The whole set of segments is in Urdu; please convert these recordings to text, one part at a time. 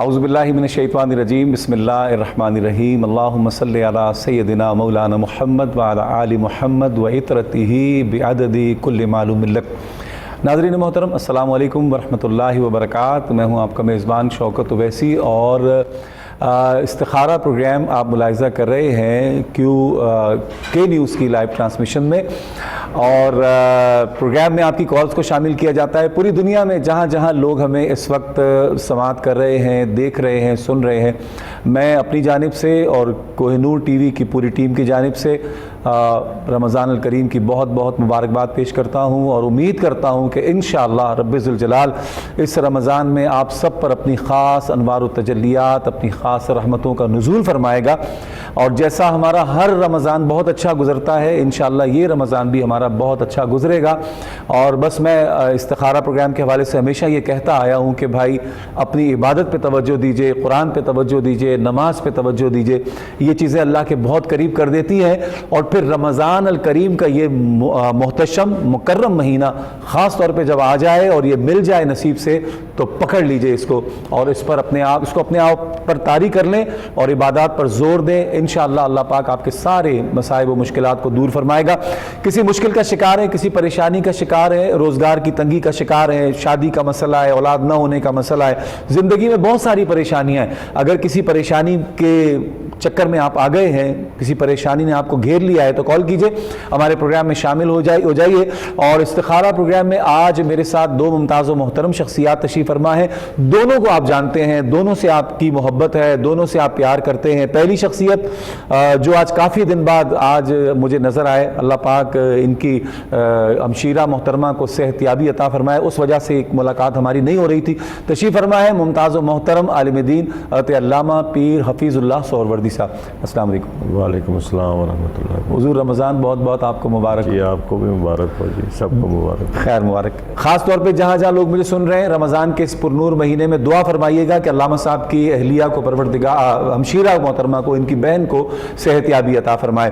اعوذ باللہ من الشیطان الرجیم بسم اللہ الرحمن الرحیم اللہم صلی علی سیدنا مولانا محمد وعلی آل محمد وعطرتہ بعدد کل معلوم لک۔ ناظرین محترم السلام علیکم ورحمۃ اللہ وبرکاتہ۔ میں ہوں آپ کا میزبان شوکت اویسی اور استخارہ پروگرام آپ ملاحظہ کر رہے ہیں کے نیوز کی لائیو ٹرانسمیشن میں، اور پروگرام میں آپ کی کالز کو شامل کیا جاتا ہے۔ پوری دنیا میں جہاں جہاں لوگ ہمیں اس وقت سماعت کر رہے ہیں، دیکھ رہے ہیں، سن رہے ہیں، میں اپنی جانب سے اور کوہ نور ٹی وی کی پوری ٹیم کی جانب سے رمضان الکریم کی بہت بہت مبارکباد پیش کرتا ہوں، اور امید کرتا ہوں کہ انشاءاللہ رب ذوالجلال اس رمضان میں آپ سب پر اپنی خاص انوار و تجلیات، اپنی خاص رحمتوں کا نزول فرمائے گا۔ اور جیسا ہمارا ہر رمضان بہت اچھا گزرتا ہے، انشاءاللہ یہ رمضان بھی ہمارا بہت اچھا گزرے گا۔ اور بس میں استخارہ پروگرام کے حوالے سے ہمیشہ یہ کہتا آیا ہوں کہ بھائی اپنی عبادت پہ توجہ دیجئے، قرآن پہ توجہ دیجئے، نماز پہ توجہ دیجئے، یہ چیزیں اللہ کے بہت قریب کر دیتی ہیں۔ اور پھر رمضان الکریم کا یہ محتشم مکرم مہینہ خاص طور پہ جب آ جائے اور یہ مل جائے نصیب سے، تو پکڑ لیجئے اس کو، اور اس کو اپنے آپ پر طاری کر لیں اور عبادات پر زور دیں۔ انشاءاللہ اللہ پاک آپ کے سارے مصائب و مشکلات کو دور فرمائے گا۔ کسی مشکل کا شکار ہے، کسی پریشانی کا شکار ہے، روزگار کی تنگی کا شکار ہے، شادی کا مسئلہ ہے، اولاد نہ ہونے کا مسئلہ ہے، زندگی میں بہت ساری پریشانیاں ہیں۔ اگر کسی پریشانی کے چکر میں آپ آ گئے ہیں، کسی پریشانی نے آپ کو گھیر لیا ہے، تو کال کیجئے، ہمارے پروگرام میں شامل ہو جائیے۔ اور استخارہ پروگرام میں آج میرے ساتھ دو ممتاز و محترم شخصیات تشریف فرما ہیں۔ دونوں کو آپ جانتے ہیں، دونوں سے آپ کی محبت ہے، دونوں سے آپ پیار کرتے ہیں۔ پہلی شخصیت جو آج کافی دن بعد آج مجھے نظر آئے، اللہ پاک ان کی ہمشیرہ محترمہ کو صحت یابی عطا فرمائے، اس وجہ سے ایک ملاقات ہماری نہیں ہو رہی تھی، تشریف فرما ہے ممتاز و محترم عالم دین حضرت علامہ پیر حفیظ اللہ سہروردی صاحب۔ السلام علیکم۔ وعلیکم السلام ورحمۃ اللہ۔ حضور رمضان بہت بہت آپ کو مبارک۔ جی آپ کو بھی مبارک ہو جی، سب کو مبارک۔ خیر مبارک۔ خاص طور پہ جہاں جہاں لوگ مجھے سن رہے ہیں، رمضان کے اس پرنور مہینے میں دعا فرمائیے گا کہ علامہ صاحب کی اہلیہ کو پروردگار، ہمشیرہ محترمہ کو، ان کی بہن کو صحت یابی عطا فرمائے۔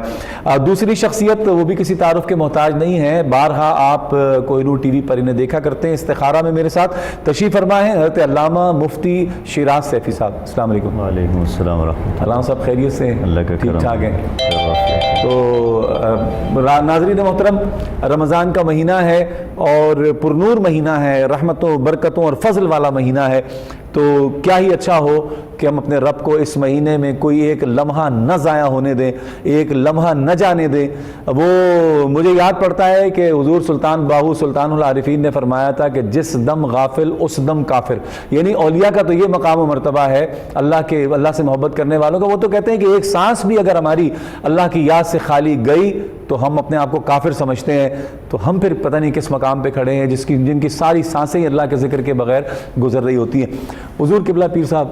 دوسری شخصیت وہ بھی کسی تعارف کے محتاج نہیں ہے، بارہا آپ کوہ نور ٹی وی پر انہیں دیکھا کرتے ہیں۔ استخارہ میں میرے ساتھ تشریف فرما ہے حضرت علامہ مفتی شیراز سیفی صاحب۔ السلام علیکم۔ وعلیکم السلام ورحمۃ اللہ۔ علامہ صاحب خیریت سے ہیں؟ اللہ کا ٹھیک کرم ٹھاک ہیں؟ ہے۔ تو ناظرین محترم، رمضان کا مہینہ ہے اور پرنور مہینہ ہے، رحمتوں، برکتوں اور فضل والا مہینہ ہے، تو کیا ہی اچھا ہو کہ ہم اپنے رب کو اس مہینے میں کوئی ایک لمحہ نہ ضائع ہونے دیں، ایک لمحہ نہ جانے دیں۔ وہ مجھے یاد پڑتا ہے کہ حضور سلطان باہو سلطان العارفین نے فرمایا تھا کہ جس دم غافل اس دم کافر، یعنی اولیاء کا تو یہ مقام و مرتبہ ہے، اللہ سے محبت کرنے والوں کا، وہ تو کہتے ہیں کہ ایک سانس بھی اگر ہماری اللہ کی یاد سے خالی گئی تو ہم اپنے آپ کو کافر سمجھتے ہیں۔ تو ہم پھر پتہ نہیں کس مقام پہ کھڑے ہیں جن کی ساری سانسیں اللہ کے ذکر کے بغیر گزر رہی ہوتی ہیں۔ حضور قبلہ پیر صاحب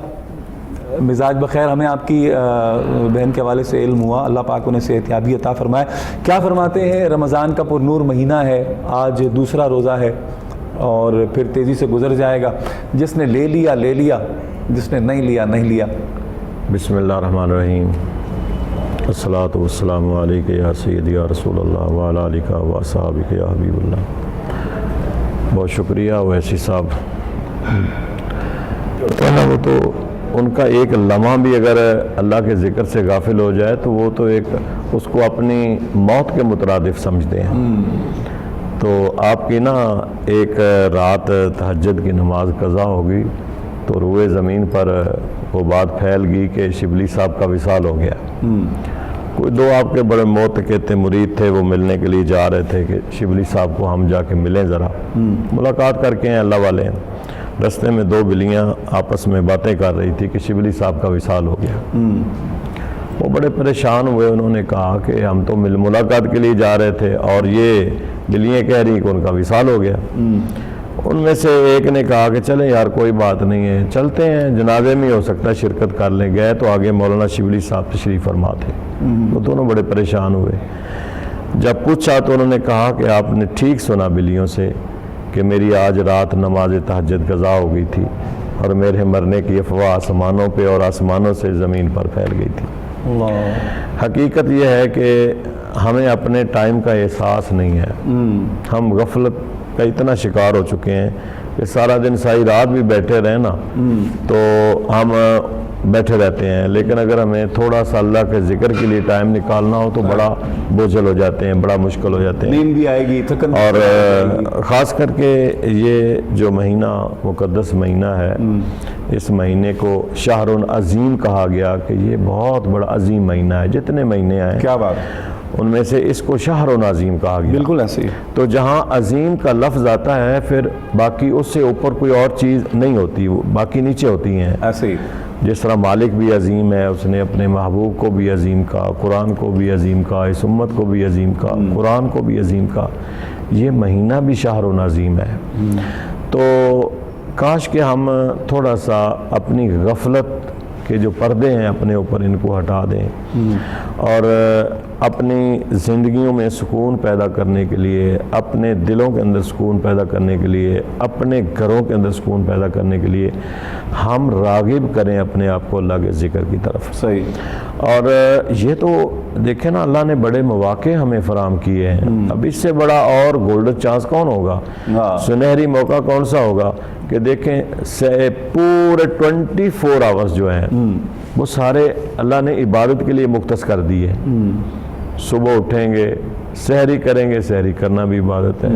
مزاج بخیر، ہمیں آپ کی بہن کے حوالے سے علم ہوا، اللہ پاک انہیں صحت یابی عطا فرمائے۔ کیا فرماتے ہیں؟ رمضان کا پرنور مہینہ ہے، آج دوسرا روزہ ہے اور پھر تیزی سے گزر جائے گا۔ جس نے لے لیا لے لیا، جس نے نہیں لیا نہیں لیا۔ بسم اللہ الرحمن الرحیم۔ الصلاۃ والسلام علیک یا سیدی یا رسول اللہ وعلی آلک و اصحابک یا حبیب اللہ۔ بہت شکریہ اویسی صاحب۔ وہ تو ان کا ایک لمحہ بھی اگر اللہ کے ذکر سے غافل ہو جائے تو وہ تو ایک اس کو اپنی موت کے مترادف سمجھتے ہیں۔ تو آپ کی نا ایک رات تہجد کی نماز قضا ہوگی تو روئے زمین پر وہ بات پھیل گئی کہ شبلی صاحب کا وصال ہو گیا۔ کوئی دو آپ کے بڑے موتقد مرید تھے، وہ ملنے کے لیے جا رہے تھے کہ شبلی صاحب کو ہم جا کے ملیں، ذرا ملاقات کر کے ہیں، اللہ والے ہیں۔ رستے میں دو بلیاں آپس میں باتیں کر رہی تھی کہ شبلی صاحب کا وصال ہو گیا۔ وہ بڑے پریشان ہوئے، انہوں نے کہا کہ ہم تو ملاقات کے لیے جا رہے تھے اور یہ بلیاں کہہ رہی کہ ان کا وصال ہو گیا۔ ان میں سے ایک نے کہا کہ چلیں یار کوئی بات نہیں ہے، چلتے ہیں، جنازے میں ہو سکتا ہے شرکت کر لیں۔ گئے تو آگے مولانا شبلی صاحب تشریف فرما تھے۔ وہ دونوں بڑے پریشان ہوئے۔ جب پوچھا تو انہوں نے کہا کہ آپ نے ٹھیک سنا بلیوں سے کہ میری آج رات نماز تہجد قضا ہو گئی تھی اور میرے مرنے کی افواہ آسمانوں پہ اور آسمانوں سے زمین پر پھیل گئی تھی۔ حقیقت یہ ہے کہ ہمیں اپنے ٹائم کا احساس نہیں ہے، ہم غفلت کا اتنا شکار ہو چکے ہیں۔ کہ سارا دن ساری رات بھی بیٹھے رہیں نا تو ہم بیٹھے رہتے ہیں، لیکن اگر ہمیں تھوڑا سا اللہ کے ذکر کے لیے ٹائم نکالنا ہو تو بڑا بوجھل ہو جاتے ہیں، بڑا مشکل ہو جاتے ہیں، نیند بھی آئے گی، تھکن بھی اور آئے گی۔ خاص کر کے یہ جو مہینہ مقدس مہینہ ہے، اس مہینے کو شہر عظیم کہا گیا کہ یہ بہت بڑا عظیم مہینہ ہے، جتنے مہینے آئے کیا بات، ان میں سے اس کو شہر عظیم کہا گیا۔ بالکل ایسے ہی۔ تو جہاں عظیم کا لفظ آتا ہے پھر باقی اس سے اوپر کوئی اور چیز نہیں ہوتی، وہ باقی نیچے ہوتی ہیں۔ ایسے ہی جس طرح مالک بھی عظیم ہے، اس نے اپنے محبوب کو بھی عظیم کہا، قرآن کو بھی عظیم کہا، اس امت کو بھی عظیم کہا، قرآن کو بھی عظیم کہا، یہ مہینہ بھی شہر عظیم ہے۔ تو کاش کہ ہم تھوڑا سا اپنی غفلت کے جو پردے ہیں اپنے اوپر ان کو ہٹا دیں اور اپنی زندگیوں میں سکون پیدا کرنے کے لیے، اپنے دلوں کے اندر سکون پیدا کرنے کے لیے، اپنے گھروں کے اندر سکون پیدا کرنے کے لیے ہم راغب کریں اپنے آپ کو اللہ کے ذکر کی طرف۔ صحیح۔ اور یہ تو دیکھیں نا، اللہ نے بڑے مواقع ہمیں فراہم کیے ہیں، اب اس سے بڑا اور گولڈن چانس کون ہوگا، سنہری موقع کون سا ہوگا کہ دیکھیں پورے 24 آورز جو ہیں وہ سارے اللہ نے عبادت کے لیے مختص کر دیے۔ صبح اٹھیں گے، سحری کریں گے، سحری کرنا بھی عبادت ہے،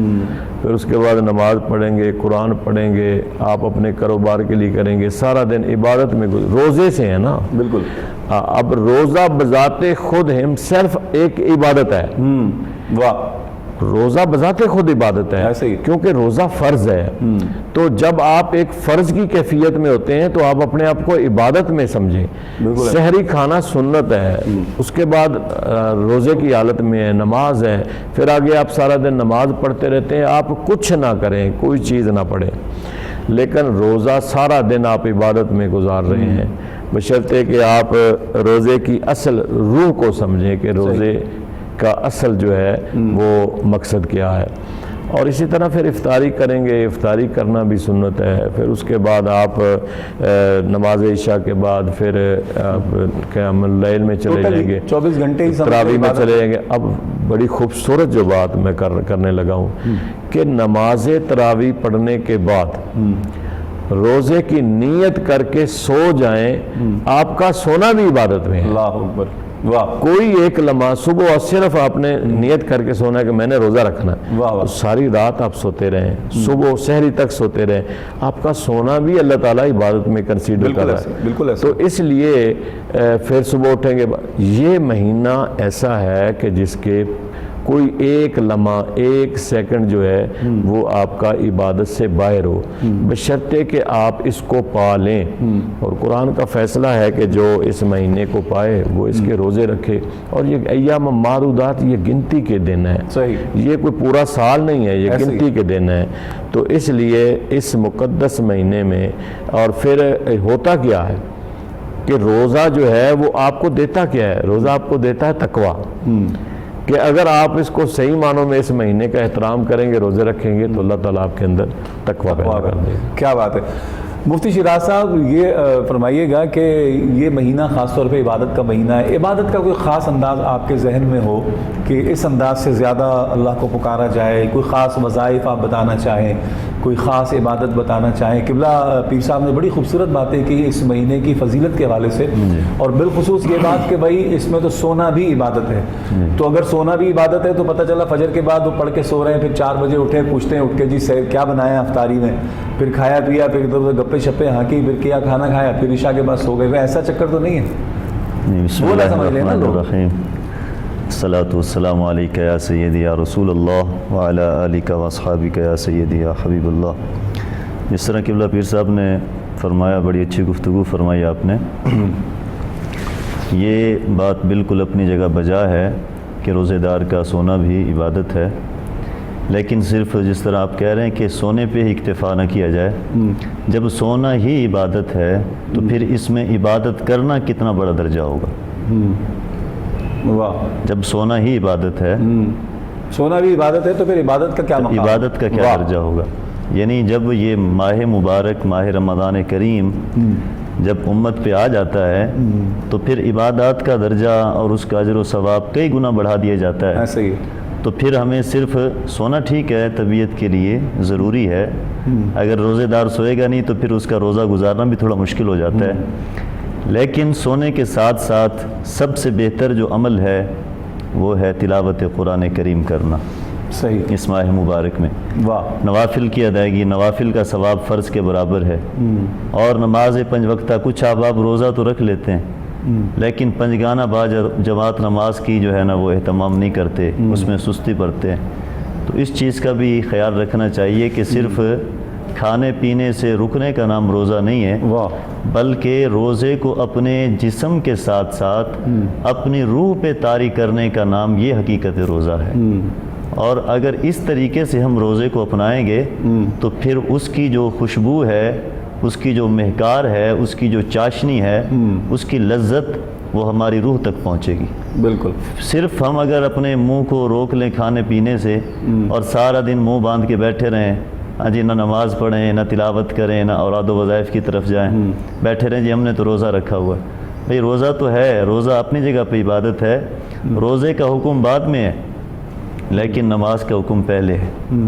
پھر اس کے بعد نماز پڑھیں گے، قرآن پڑھیں گے، آپ اپنے کاروبار کے لیے کریں گے، سارا دن عبادت میں روزے سے ہے نا۔ بالکل۔ اب روزہ بذات خود ہم صرف ایک عبادت ہے۔ واہ، روزہ بذات خود عبادت ہے، ایسے ہی، کیونکہ روزہ فرض ہے۔ تو جب آپ ایک فرض کی کیفیت میں ہوتے ہیں تو آپ اپنے آپ کو عبادت میں سمجھیں۔ سحری کھانا سنت ہے، اس کے بعد روزے کی حالت میں ہے، نماز ہے، پھر آگے آپ سارا دن نماز پڑھتے رہتے ہیں، آپ کچھ نہ کریں، کوئی چیز نہ پڑھیں، لیکن روزہ سارا دن آپ عبادت میں گزار رہے ہیں، بشرطے کہ آپ روزے کی اصل روح کو سمجھیں کہ روزے کا اصل جو ہے وہ مقصد کیا ہے۔ اور اسی طرح پھر افطاری کریں گے، افطاری کرنا بھی سنت ہے، پھر اس کے بعد آپ نماز عشاء کے بعد پھر قیام اللیل میں چلے جائیں گے، 24 گھنٹے ہی تراویح میں چلے جائیں گے۔ اب بڑی خوبصورت جو بات میں کرنے لگا ہوں کہ نماز تراویح پڑھنے کے بعد روزے کی نیت کر کے سو جائیں، آپ کا سونا بھی عبادت میں ہے۔ اللہ اکبر، واہ، کوئی ایک لمحہ صبح صرف آپ نے نیت کر کے سونا ہے کہ میں نے روزہ رکھنا ہے، واہ، ساری رات آپ سوتے رہیں، صبح سحری تک سوتے رہیں، آپ کا سونا بھی اللہ تعالیٰ عبادت میں کنسیڈر کر رہا ہے۔ بالکل ایسا۔ تو اس لیے پھر صبح اٹھیں گے، یہ مہینہ ایسا ہے کہ جس کے کوئی ایک لمحہ، ایک سیکنڈ جو ہے وہ آپ کا عبادت سے باہر ہو، بشرطے کہ آپ اس کو پا لیں۔ اور قرآن کا فیصلہ ہے کہ جو اس مہینے کو پائے وہ اس کے روزے رکھے، اور یہ ایام معدودات، یہ گنتی کے دن ہیں، صحیح، یہ کوئی پورا سال نہیں ہے، یہ ایسے گنتی کے دن ہیں۔ تو اس لیے اس مقدس مہینے میں، اور پھر ہوتا کیا ہے کہ روزہ جو ہے وہ آپ کو دیتا کیا ہے، روزہ آپ کو دیتا ہے تقویٰ، کہ اگر آپ اس کو صحیح معنوں میں اس مہینے کا احترام کریں گے، روزے رکھیں گے، تو اللہ تعالیٰ آپ کے اندر تقویٰ پیدا کر دے گا۔ کیا بات ہے۔ مفتی شیراز صاحب، یہ فرمائیے گا کہ یہ مہینہ خاص طور پہ عبادت کا مہینہ ہے، عبادت کا کوئی خاص انداز آپ کے ذہن میں ہو کہ اس انداز سے زیادہ اللہ کو پکارا جائے، کوئی خاص وظائف آپ بتانا چاہیں، کوئی خاص عبادت بتانا چاہیں؟ قبلہ پیر صاحب نے بڑی خوبصورت باتیں کی اس مہینے کی فضیلت کے حوالے سے، اور بالخصوص یہ بات کہ بھائی اس میں تو سونا بھی عبادت ہے، تو اگر سونا بھی عبادت ہے تو پتہ چلا فجر کے بعد وہ پڑھ کے سو رہے ہیں، پھر 4 بجے اٹھے، پوچھتے ہیں اٹھ کے جی کیا بنایا افطاری میں، پھر کھایا پیا، پھر ادھر ادھر گپے شپے ہانکی، پھر کیا کھانا کھایا، پھر عشاء کے بعد سو گئے، ایسا چکر تو نہیں ہے؟ بسم اللہ الرحمن الرحیم، الصلاۃ والسلام علیک یا سیدی یا رسول اللہ وعلی آلک واصحابک یا سیدی یا حبیب اللہ۔ جس طرح قبلہ پیر صاحب نے فرمایا، بڑی اچھی گفتگو فرمائی آپ نے، یہ بات بالکل اپنی جگہ بجا ہے کہ روزے دار کا سونا بھی عبادت ہے، لیکن صرف جس طرح آپ کہہ رہے ہیں کہ سونے پہ ہی اکتفا نہ کیا جائے، جب سونا ہی عبادت ہے تو پھر اس میں عبادت کرنا کتنا بڑا درجہ ہوگا۔ واہ، جب سونا ہی عبادت ہے، سونا بھی عبادت ہے تو پھر عبادت کا کیا مقام؟ عبادت کا کیا درجہ ہوگا؟ یعنی جب یہ ماہ مبارک، ماہ رمضان کریم جب امت پہ آ جاتا ہے تو پھر عبادات کا درجہ اور اس کا اجر و ثواب کئی گنا بڑھا دیا جاتا ہے۔ ایسے ہی تو پھر ہمیں صرف سونا ٹھیک ہے، طبیعت کے لیے ضروری ہے، اگر روزے دار سوئے گا نہیں تو پھر اس کا روزہ گزارنا بھی تھوڑا مشکل ہو جاتا ہے، لیکن سونے کے ساتھ ساتھ سب سے بہتر جو عمل ہے وہ ہے تلاوت قرآن کریم کرنا صحیح، اس ماہ مبارک میں، واہ، نوافل کی ادائیگی، نوافل کا ثواب فرض کے برابر ہے، اور نماز 5 وقتہ کچھ آپ روزہ تو رکھ لیتے ہیں لیکن پنجگانہ با جماعت نماز کی جو ہے نا وہ اہتمام نہیں کرتے، اس میں سستی برتے ہیں، تو اس چیز کا بھی خیال رکھنا چاہیے کہ صرف کھانے پینے سے رکنے کا نام روزہ نہیں ہے، واہ، بلکہ روزے کو اپنے جسم کے ساتھ ساتھ اپنی روح پہ طاری کرنے کا نام یہ حقیقت روزہ ہے، اور اگر اس طریقے سے ہم روزے کو اپنائیں گے تو پھر اس کی جو خوشبو ہے، اس کی جو مہکار ہے، اس کی جو چاشنی ہے، اس کی لذت وہ ہماری روح تک پہنچے گی۔ بالکل، صرف ہم اگر اپنے منہ کو روک لیں کھانے پینے سے اور سارا دن منہ باندھ کے بیٹھے رہیں، ہاں جی، نہ نماز پڑھیں، نہ تلاوت کریں، نہ اوراد و وظائف کی طرف جائیں، بیٹھے رہیں جی ہم نے تو روزہ رکھا ہوا ہے، بھئی روزہ تو ہے، روزہ اپنی جگہ پہ عبادت ہے، روزے کا حکم بعد میں ہے لیکن نماز کا حکم پہلے ہے،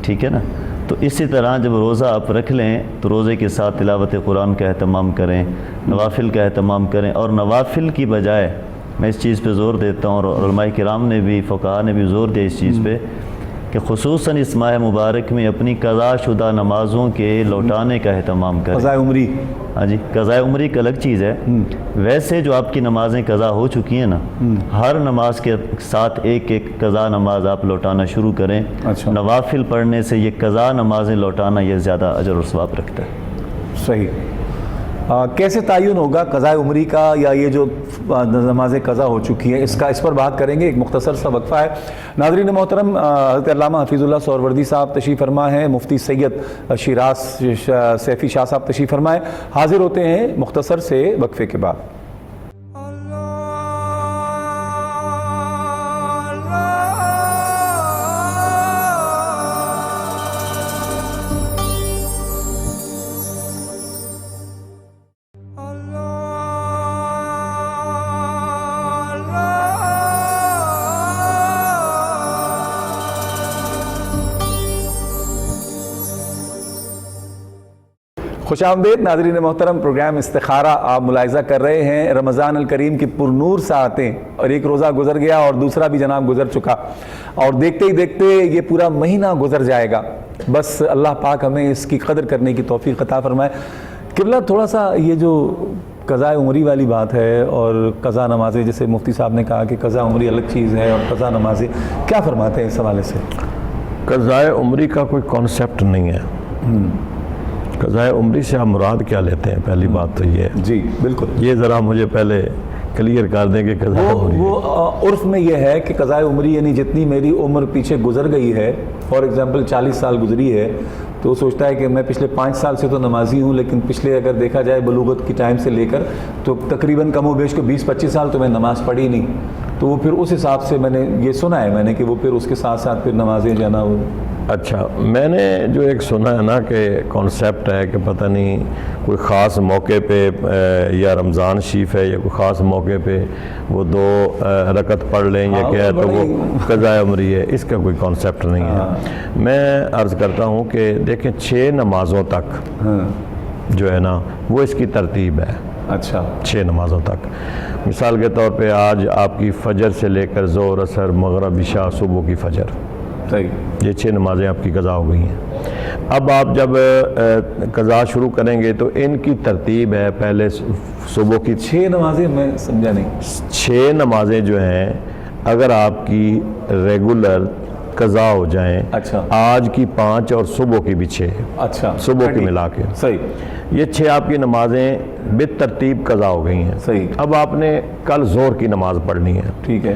ٹھیک ہے نا؟ تو اسی طرح جب روزہ آپ رکھ لیں تو روزے کے ساتھ تلاوت قرآن کا اہتمام کریں، نوافل کا اہتمام کریں، اور نوافل کی بجائے میں اس چیز پہ زور دیتا ہوں، اور علماء کرام نے بھی، فقہاء نے بھی زور دیا اس چیز پہ کہ خصوصاً اس ماہ مبارک میں اپنی قضا شدہ نمازوں کے لوٹانے کا اہتمام کریں۔ قضاء عمری، ہاں جی، قضاء عمری ایک الگ چیز ہے، ویسے جو آپ کی نمازیں قضا ہو چکی ہیں نا، ہر نماز کے ساتھ ایک ایک قضا نماز آپ لوٹانا شروع کریں، اچھا، نوافل پڑھنے سے یہ قضا نمازیں لوٹانا یہ زیادہ اجر اور ثواب رکھتا ہے۔ صحیح۔ کیسے تعین ہوگا قضاء عمری کا، یا یہ جو نمازیں قضا ہو چکی ہیں اس پر بات کریں گے، ایک مختصر سا وقفہ ہے۔ ناظرین محترم، حضرت علامہ حفیظ اللہ سہروردی صاحب تشریف فرما ہیں، مفتی سید شیراز سیفی شاہ صاحب تشریف فرمائیں، حاضر ہوتے ہیں مختصر سے وقفے کے بعد۔ خوش آمدید ناظرین محترم، پروگرام استخارہ آپ ملاحظہ کر رہے ہیں، رمضان الکریم کی پرنور ساعتیں، اور ایک روزہ گزر گیا اور دوسرا بھی جناب گزر چکا، اور دیکھتے ہی دیکھتے یہ پورا مہینہ گزر جائے گا، بس اللہ پاک ہمیں اس کی قدر کرنے کی توفیق عطا فرمائے۔ قبلہ تھوڑا سا یہ جو قضاء عمری والی بات ہے اور قضا نمازیں، جیسے مفتی صاحب نے کہا کہ قضا عمری الگ چیز ہے اور قضا نمازیں، کیا فرماتے ہیں اس حوالے سے؟ قضاء عمری کا کوئی کانسیپٹ نہیں ہے۔ قضاء عمری سے آپ مراد کیا لیتے ہیں؟ پہلی بات تو یہ ہے، جی بالکل، یہ ذرا مجھے پہلے کلیئر کر دیں کہ قضاء عمری وہ عرف میں یہ ہے کہ قضاء عمری یعنی جتنی میری عمر پیچھے گزر گئی ہے، فار ایگزامپل 40 سال گزری ہے، تو وہ سوچتا ہے کہ میں پچھلے 5 سال سے تو نمازی ہوں، لیکن پچھلے اگر دیکھا جائے بلوغت کی ٹائم سے لے کر تو تقریباً کم و بیش کو 20-25 سال تو میں نماز پڑھی نہیں، تو وہ پھر اس حساب سے میں نے یہ سنا ہے کہ وہ پھر اس کے ساتھ ساتھ پھر نمازیں جانا ہو۔ اچھا، میں نے جو ایک سنا ہے نا کہ کانسیپٹ ہے کہ پتہ نہیں کوئی خاص موقع پہ یا رمضان شریف ہے یا کوئی خاص موقع پہ وہ 2 رکعت پڑھ لیں یا کیا ہے تو وہ قضاء عمری ہے، اس کا کوئی کانسیپٹ نہیں ہے۔ میں عرض کرتا ہوں کہ دیکھیں 6 نمازوں تک جو ہے نا وہ اس کی ترتیب ہے۔ اچھا، 6 نمازوں تک، مثال کے طور پہ آج آپ کی فجر سے لے کر ظہر، عصر، مغرب، عشاء، صبح کی فجر، صحیح، یہ 6 نمازیں آپ کی قضا ہو گئی ہیں۔ اب آپ جب قضا شروع کریں گے تو ان کی ترتیب ہے، پہلے صبح کی 6 نمازیں، میں سمجھا نہیں۔ 6 نمازیں جو ہیں اگر آپ کی ریگولر قضا ہو جائیں، اچھا، آج کی 5 اور صبح کی بھی 6، اچھا، صبح کی ملا کے صحیح، یہ 6 آپ کی نمازیں بالترتیب قضا ہو گئی ہیں۔ صحیح، اب آپ نے کل ظہر کی نماز پڑھنی ہے، ٹھیک ہے،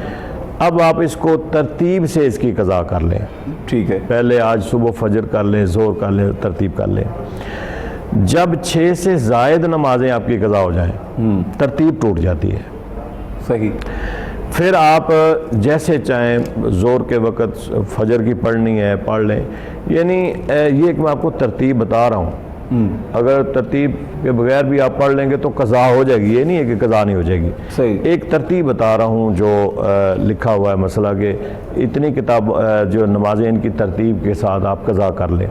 اب آپ اس کو ترتیب سے اس کی قضا کر لیں، ٹھیک ہے، پہلے آج صبح فجر کر لیں، ظہر کر لیں، ترتیب کر لیں۔ جب 6 سے زائد نمازیں آپ کی قضا ہو جائیں ترتیب ٹوٹ جاتی ہے، صحیح، پھر آپ جیسے چاہیں ظہر کے وقت فجر کی پڑھنی ہے پڑھ لیں، یعنی یہ کہ میں آپ کو ترتیب بتا رہا ہوں اگر ترتیب کے بغیر بھی آپ پڑھ لیں گے تو قضا ہو جائے گی، یہ نہیں ہے کہ قضا نہیں ہو جائے گی۔ صحیح۔ ایک ترتیب بتا رہا ہوں جو لکھا ہوا ہے مسئلہ کہ اتنی کتاب جو نمازیں ان کی ترتیب کے ساتھ آپ قضا کر لیں،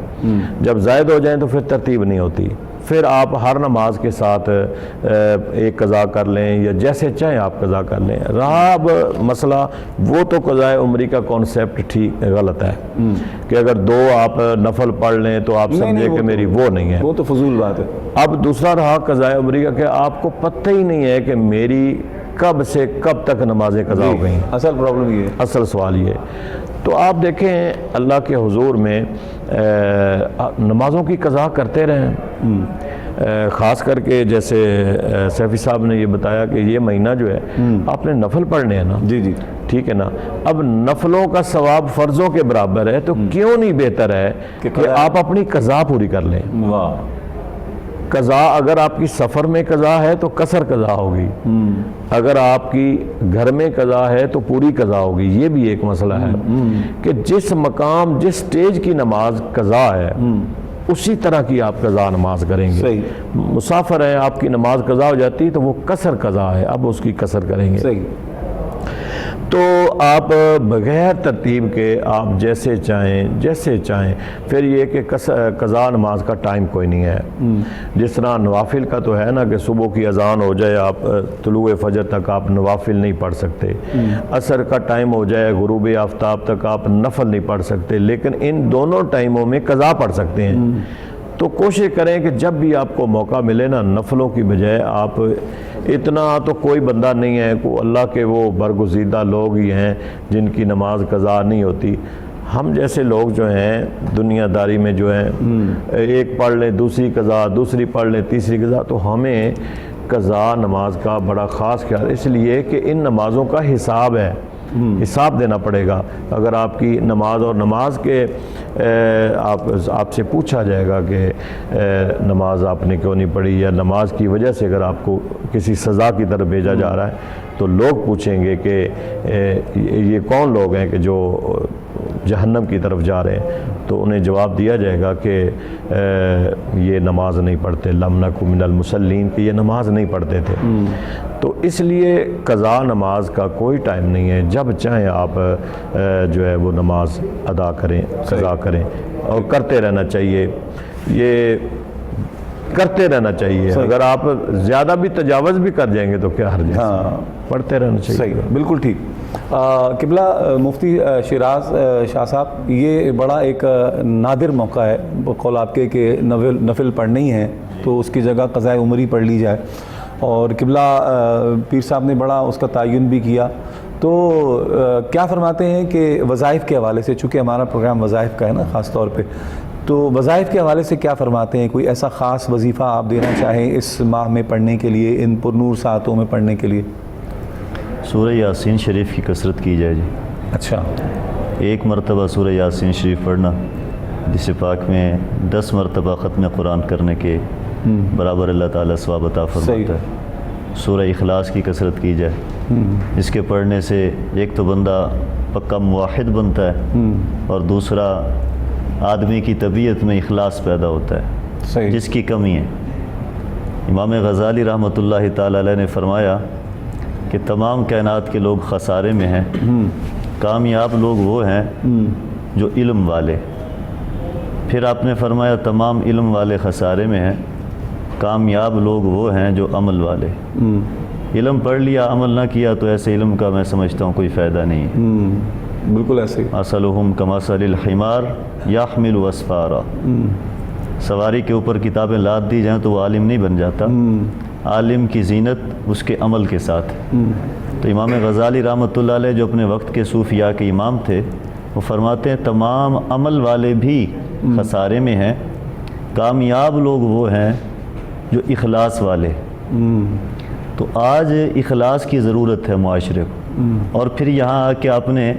جب زائد ہو جائیں تو پھر ترتیب نہیں ہوتی، پھر آپ ہر نماز کے ساتھ ایک قضا کر لیں یا جیسے چاہیں آپ قضا کر لیں۔ رہا اب مسئلہ وہ تو قضاء عمری کا کانسیپٹ ٹھیک غلط ہے کہ اگر 2 آپ نفل پڑھ لیں تو آپ سمجھے کہ میری وہ نہیں ہے، وہ تو فضول بات ہے۔ اب دوسرا رہا قضاء عمری کا کہ آپ کو پتہ ہی نہیں ہے کہ میری کب سے کب تک نمازیں قضا ہو گئیں۔ اصل پرابلم یہ ہے، اصل سوال یہ تو آپ دیکھیں اللہ کے حضور میں نمازوں کی قضا کرتے رہیں، خاص کر کے جیسے سیفی صاحب نے یہ بتایا کہ یہ مہینہ جو ہے آپ نے نفل پڑھنے ہیں نا، جی جی ٹھیک ہے نا، اب نفلوں کا ثواب فرضوں کے برابر ہے تو کیوں نہیں بہتر ہے کہ آپ اپنی قضا پوری کر لیں۔ واہ، قضا اگر آپ کی سفر میں قضا ہے تو قصر قضا ہوگی، اگر آپ کی گھر میں قضا ہے تو پوری قضا ہوگی۔ یہ بھی ایک مسئلہ ہے کہ جس مقام جس سٹیج کی نماز قضا ہے اسی طرح کی آپ قضا نماز کریں گے۔ صحیح۔ مسافر ہیں، آپ کی نماز قضا ہو جاتی تو وہ قصر قضا ہے، اب اس کی قصر کریں گے۔ صحیح۔ تو آپ بغیر ترتیب کے آپ جیسے چاہیں پھر یہ کہ قضا نماز کا ٹائم کوئی نہیں ہے، جس طرح نوافل کا تو ہے نا کہ صبح کی اذان ہو جائے آپ طلوع فجر تک آپ نوافل نہیں پڑھ سکتے، عصر کا ٹائم ہو جائے غروب آفتاب تک آپ نفل نہیں پڑھ سکتے، لیکن ان دونوں ٹائموں میں قضا پڑھ سکتے ہیں۔ تو کوشش کریں کہ جب بھی آپ کو موقع ملے نا، نفلوں کی بجائے آپ اتنا تو کوئی بندہ نہیں ہے، اللہ کے وہ برگزیدہ لوگ ہی ہیں جن کی نماز قضا نہیں ہوتی۔ ہم جیسے لوگ جو ہیں دنیا داری میں جو ہیں ایک پڑھ لیں دوسری قضا، دوسری پڑھ لیں تیسری قضا، تو ہمیں قضا نماز کا بڑا خاص خیال، اس لیے کہ ان نمازوں کا حساب ہے، حساب دینا پڑے گا۔ اگر آپ کی نماز اور نماز کے آپ سے پوچھا جائے گا کہ نماز آپ نے کیوں نہیں پڑھی، یا نماز کی وجہ سے اگر آپ کو کسی سزا کی طرف بھیجا جا رہا ہے تو لوگ پوچھیں گے کہ یہ کون لوگ ہیں کہ جو جہنم کی طرف جا رہے ہیں، تو انہیں جواب دیا جائے گا کہ یہ نماز نہیں پڑھتے، لم نکن من المصلین، کہ یہ نماز نہیں پڑھتے تھے۔ تو اس لیے قضا نماز کا کوئی ٹائم نہیں ہے، جب چاہیں آپ جو ہے وہ نماز ادا کریں، قضا کریں، اور کرتے رہنا چاہیے، یہ کرتے رہنا چاہیے۔ اگر آپ زیادہ بھی تجاوز بھی کر جائیں گے تو کیا حرج ہے، پڑھتے رہنا چاہیے۔ صحیح، بالکل ٹھیک۔ قبلہ مفتی شیراز شاہ صاحب، یہ بڑا ایک نادر موقع ہے قول آپ کے کہ نفل پڑھنے ہی ہیں تو اس کی جگہ قضاء عمری پڑھ لی جائے، اور قبلہ پیر صاحب نے بڑا اس کا تعین بھی کیا۔ تو کیا فرماتے ہیں کہ وظائف کے حوالے سے، چونکہ ہمارا پروگرام وظائف کا ہے نا خاص طور پہ، تو وظائف کے حوالے سے کیا فرماتے ہیں؟ کوئی ایسا خاص وظیفہ آپ دینا چاہیں اس ماہ میں پڑھنے کے لیے، ان پرنور ساعتوں میں پڑھنے کے لیے؟ سورہ یاسین شریف کی کثرت کی جائے جی۔ اچھا، ایک مرتبہ سورہ یاسین شریف پڑھنا جس پاک میں 10 مرتبہ ختم قرآن کرنے کے برابر اللہ تعالیٰ ثواب عطا فرماتا ہے۔ سورہ اخلاص کی کثرت کی جائے، جس کے پڑھنے سے ایک تو بندہ پکا موحد بنتا ہے، اور دوسرا آدمی کی طبیعت میں اخلاص پیدا ہوتا ہے جس کی کمی ہے۔ امام غزالی رحمۃ اللہ تعالیٰ علیہ نے فرمایا کہ تمام کائنات کے لوگ خسارے میں ہیں، کامیاب لوگ وہ ہیں جو علم والے۔ پھر آپ نے فرمایا تمام علم والے خسارے میں ہیں، کامیاب لوگ وہ ہیں جو عمل والے۔ علم پڑھ لیا عمل نہ کیا تو ایسے علم کا میں سمجھتا ہوں کوئی فائدہ نہیں ہے۔ بالکل ایسے مثلہم کمثل الحمار یحمل اسفارا، سواری کے اوپر کتابیں لاد دی جائیں تو وہ عالم نہیں بن جاتا، عالم کی زینت اس کے عمل کے ساتھ۔ تو امام غزالی رحمۃ اللہ علیہ جو اپنے وقت کے صوفیاء کے امام تھے، وہ فرماتے ہیں تمام عمل والے بھی خسارے میں ہیں، کامیاب لوگ وہ ہیں جو اخلاص والے۔ تو آج اخلاص کی ضرورت ہے معاشرے کو۔ اور پھر یہاں آ کے آپ نے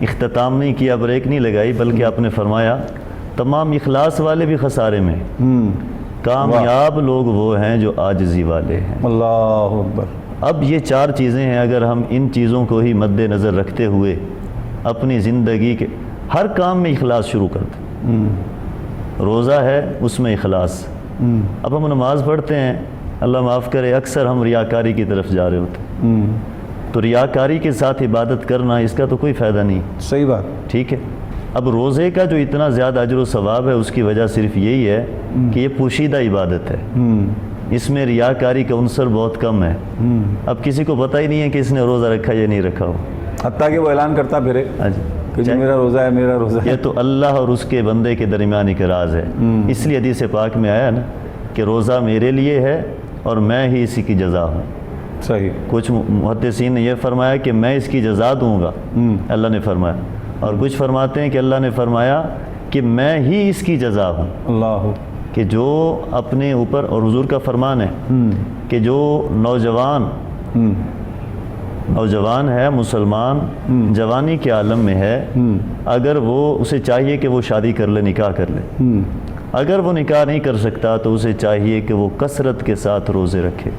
اختتام نہیں کیا، بریک نہیں لگائی، بلکہ آپ نے فرمایا تمام اخلاص والے بھی خسارے میں، کامیاب لوگ وہ ہیں جو عاجزی والے ہیں۔ اللہ اکبر۔ اب یہ 4 چیزیں ہیں، اگر ہم ان چیزوں کو ہی مد نظر رکھتے ہوئے اپنی زندگی کے ہر کام میں اخلاص شروع کر دیں۔ روزہ ہے اس میں اخلاص، اب ہم نماز پڑھتے ہیں، اللہ معاف کرے، اکثر ہم ریاکاری کی طرف جا رہے ہوتے ہیں، تو ریاکاری کے ساتھ عبادت کرنا اس کا تو کوئی فائدہ نہیں۔ صحیح بات۔ ٹھیک ہے، اب روزے کا جو اتنا زیادہ اجر و ثواب ہے اس کی وجہ صرف یہی ہے کہ یہ پوشیدہ عبادت ہے، اس میں ریاکاری کا عنصر بہت کم ہے۔ اب کسی کو پتہ ہی نہیں ہے کہ اس نے روزہ رکھا یا نہیں رکھا ہو، حتیٰ کہ وہ اعلان کرتا پھرے کہ جی میرا روزہ ہے، میرا روزہ ہے۔ یہ تو اللہ اور اس کے بندے کے درمیان ایک راز ہے، اس لیے حدیث پاک میں آیا نا کہ روزہ میرے لیے ہے اور میں ہی اسی کی جزا ہوں۔ صحیح۔ کچھ محدثین نے یہ فرمایا کہ میں اس کی جزا دوں گا، اللہ نے فرمایا، اور کچھ فرماتے ہیں کہ اللہ نے فرمایا کہ میں ہی اس کی جزا ہوں، اللہ، کہ جو اپنے اوپر، اور حضور کا فرمان ہے کہ جو نوجوان ہے، مسلمان جوانی کے عالم میں ہے، اگر وہ اسے چاہیے کہ وہ شادی کر لے، نکاح کر لے، اگر وہ نکاح نہیں کر سکتا تو اسے چاہیے کہ وہ کثرت کے ساتھ روزے رکھے،